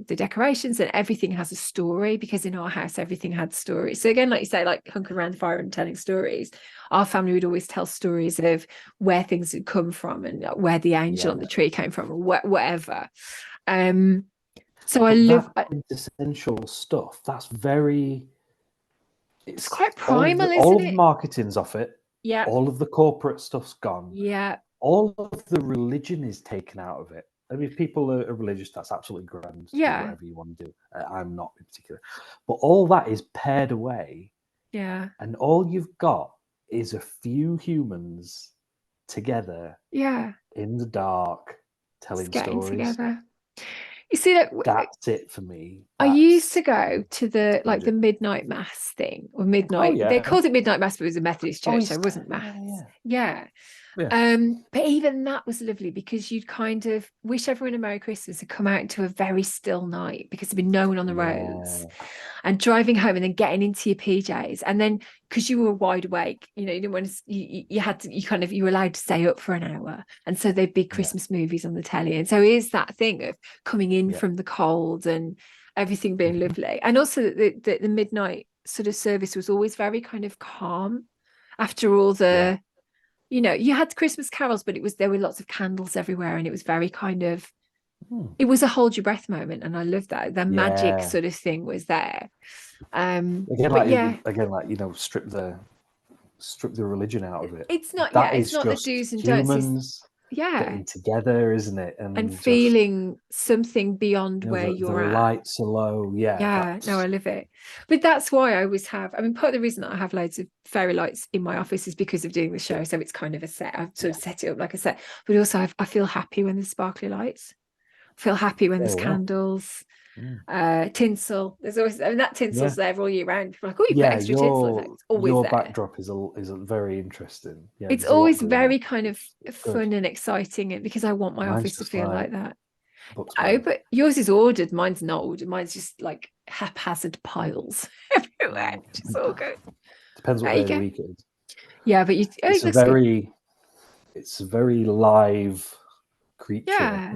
decorations and everything has a story, because in our house everything had stories. So again, like you say, like hunkering around the fire and telling stories, our family would always tell stories of where things had come from and where the angel on the tree came from, or whatever. So I love that quintessential stuff. That's very, it's quite all primal, all isn't of the it? marketing's off it. Yeah. All of the corporate stuff's gone. Yeah. All of the religion is taken out of it. I mean, if people are religious, that's absolutely grand. Do whatever you want to do. I'm not in particular. But all that is pared away. Yeah. And all you've got is a few humans together. Yeah. In the dark, telling getting stories. Together. You see that that's it for me. I used to go to the like the midnight mass thing, or midnight. Oh, yeah. They called it midnight mass, but it was a Methodist church, so it wasn't mass. Yeah. But even that was lovely, because you'd kind of wish everyone a Merry Christmas and come out into a very still night, because there'd be no one on the roads, and driving home and then getting into your PJs, and then because you were wide awake, you didn't want to, you were allowed to stay up for an hour, and so there'd be Christmas movies on the telly, and so here's that thing of coming in from the cold and everything being lovely. And also the midnight sort of service was always very kind of calm after all the you had Christmas carols, but there were lots of candles everywhere, and it was very kind of it was a hold your breath moment, and I loved that. The magic sort of thing was there. Again, strip the religion out of it. It's not it's not the do's and don'ts. Humans getting together, isn't it? And feeling something beyond where you're at. The lights are low. No, I love it. But that's why I always have, I mean, part of the reason that I have loads of fairy lights in my office is because of doing the show. So it's kind of a set. I've sort of set it up like a set. But also I feel happy when there's sparkly lights. I feel happy when there's candles. Tinsel. There's always, I mean, that tinsel's there all year round. People are like, oh, you've got extra tinsel. It's always your there. backdrop is very interesting. It's always very kind of fun and exciting, because I want my office to feel like that. Oh, but yours is ordered. Mine's not ordered. Mine's just like haphazard piles everywhere, which is all good. Depends what day of the week it is. Yeah, but it's a very live creature.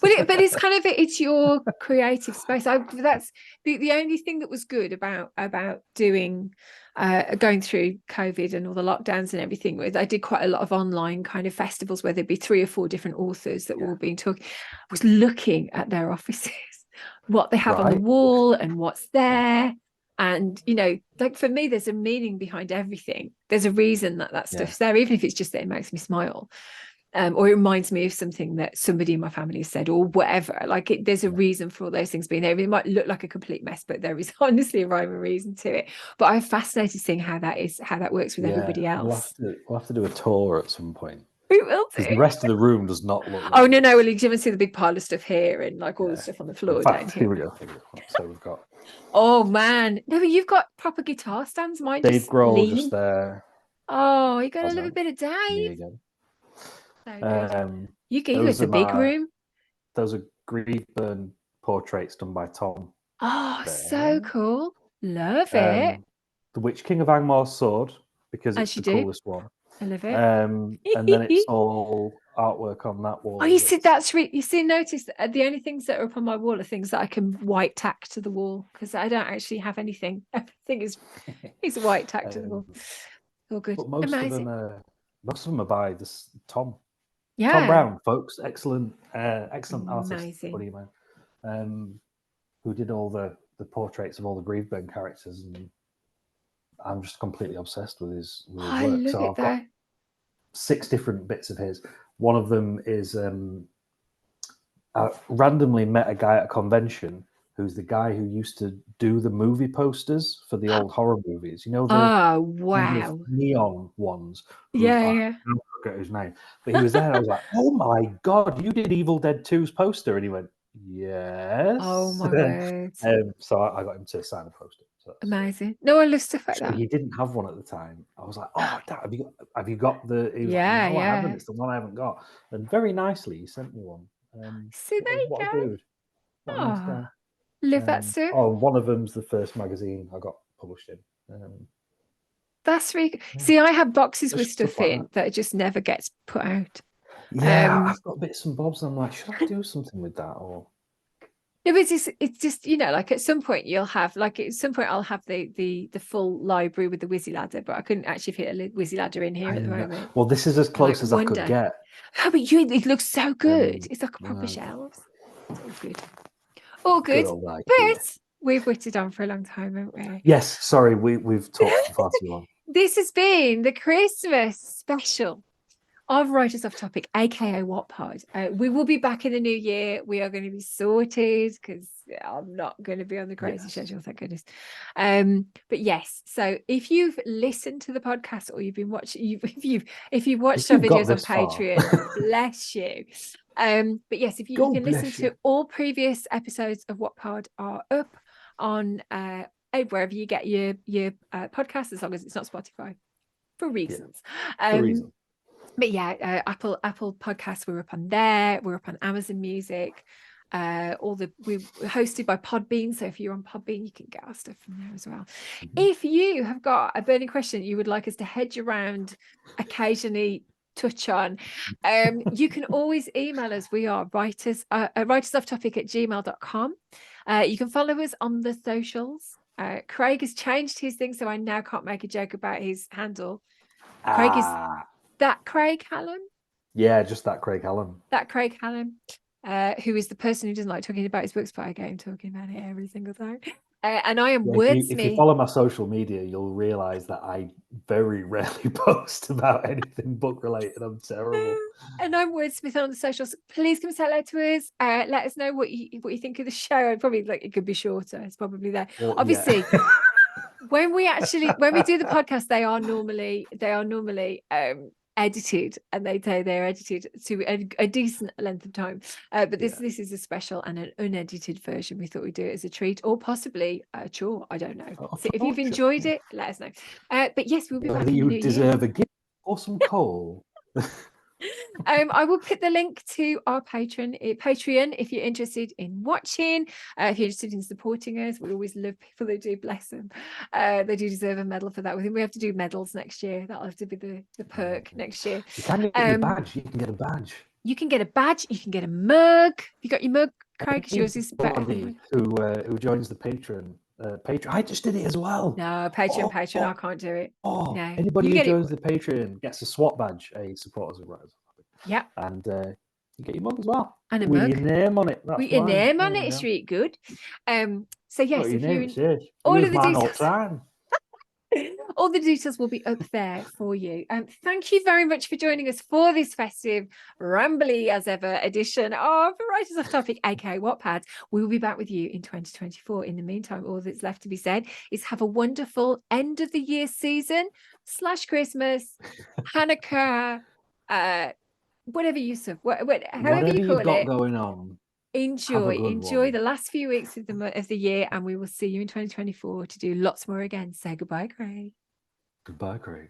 But it's kind of it's your creative space. That's the only thing that was good about doing going through COVID and all the lockdowns and everything. I did quite a lot of online kind of festivals where there'd be 3 or 4 different authors that were all being talked. I was looking at their offices, what they have on the wall and what's there. And like for me, there's a meaning behind everything. There's a reason that stuff's there, even if it's just that it makes me smile. Or it reminds me of something that somebody in my family has said, or whatever. Like there's a reason for all those things being there. It might look like a complete mess, but there is honestly a rhyme and reason to it. But I'm fascinated seeing how that works with everybody else. We'll have to do a tour at some point. We will do. The rest of the room does not look. Oh no! Well, you can see the big pile of stuff here and like all the stuff on the floor down here. Here we go. So we've got. Oh man! No, but you've got proper guitar stands. Mine Dave Grohl just there. Oh, you got a little bit of Dave. You gave us a big room. Those are Griefburn portraits done by Tom. Oh, so cool. Love it. The Witch King of Angmar's sword, because it's the coolest one. I love it. And then it's all artwork on that wall. Oh, you see, notice that the only things that are up on my wall are things that I can white tack to the wall, because I don't actually have anything. Everything is white tack to the wall. All good. But most of them are by this Tom. Yeah. Tom Brown, folks, excellent artist, buddy of mine, who did all the portraits of all the Griefburn characters, and I'm just completely obsessed with his work. So I've got 6 different bits of his. One of them is I randomly met a guy at a convention who's the guy who used to do the movie posters for the old horror movies. The neon ones. I forget his name, but he was there. And I was like, "Oh my god, you did Evil Dead 2's poster!" And he went, Yes. Oh my word. So I got him to sign a poster. So Amazing. No, I love stuff like actually, that. he didn't have one at the time. I was like, "Oh, Dad, have you got the?" He was like, Yeah, "No, I haven't. yeah. It's the one I haven't got." And very nicely, he sent me one. So there you What a go. dude! What a nice Oh, guy. love that stuff. One of them's the first magazine I got published in. That's really Yeah, see, I have boxes with just stuff stuff like in that just never gets put out. Yeah, I've got bits and bobs. And I'm like, should I do something with that? Or No, but it's just, you know, like at some point you'll have, like at some point I'll have the full library with the Wizzy Ladder, but I couldn't actually fit a Wizzy Ladder in here I at the know. moment. Well, this is as close Like as I one could day. get. Oh, but it looks so good. It's like a proper shelves. It's all good. All good. Good old IKEA. But we've witted on for a long time, haven't we? Yes, sorry, we've talked for far too long. This has been the Christmas special of Writers Off Topic, aka WOTPod. We will be back in the new year. We are going to be sorted because I'm not going to be on the crazy schedule, thank goodness. But yes, so if you've listened to the podcast or you've been watching, if you've watched our videos on Patreon, bless you. But yes, if you can listen to all previous episodes of WOTPod are up on wherever you get your podcast, as long as it's not Spotify, for reasons. For reasons. But yeah, Apple Podcasts, we're up on there. We're up on Amazon Music. We're hosted by Podbean. So if you're on Podbean, you can get our stuff from there as well. If you have got a burning question you would like us to hedge around, occasionally touch on, you can always email us. We are writersofftopic@gmail.com. You can follow us on the socials. Craig has changed his thing, so I now can't make a joke about his handle. Craig is that Craig Hallam? Yeah, just that Craig Hallam. That Craig Hallam, who is the person who doesn't like talking about his books, but I get him talking about it every single time. And I am Wordsmith. If you follow my social media, you'll realize that I very rarely post about anything book related. I'm terrible. And I'm Wordsmith on the socials. Please come say hello to us. Let us know what you think of the show. I'd probably it could be shorter. It's probably there. Well, obviously. Yeah. when we do the podcast, they are normally edited, and they say they're edited to a decent length of time. But this is a special and an unedited version. We thought we'd do it as a treat, or possibly a chore. I don't know. So if you've enjoyed it, let us know. But yes, we'll be back in the new year. You deserve a gift or some coal. I will put the link to our Patreon if you're interested in watching, if you're interested in supporting us. We always love people who do, bless them. They do deserve a medal for that. We think we have to do medals next year. That'll have to be the perk next year. You can get a badge. You can get a badge. You can get a badge. You can get a mug. You got your mug, Craig? Because yours is better. Who joins the Patreon? I just did it as well. No, Patreon. I can't do it. No. Anybody who joins the Patreon gets a SWAT badge, a supporters of Writers. Yeah. And you get your mug as well. And a mug. With your name on it. With your name on it. It's really good. So yes, if you all of the details. All the details will be up there for you. Thank you very much for joining us for this festive, rambly as ever edition of Writers Off Topic, aka WOTPod. We will be back with you in 2024. In the meantime, all that's left to be said is have a wonderful end of the year season / Christmas, Hanukkah, whatever you however you call it. Going on. Enjoy the last few weeks of the year, and we will see you in 2024 to do lots more again. Say goodbye, Craig. Goodbye, Craig.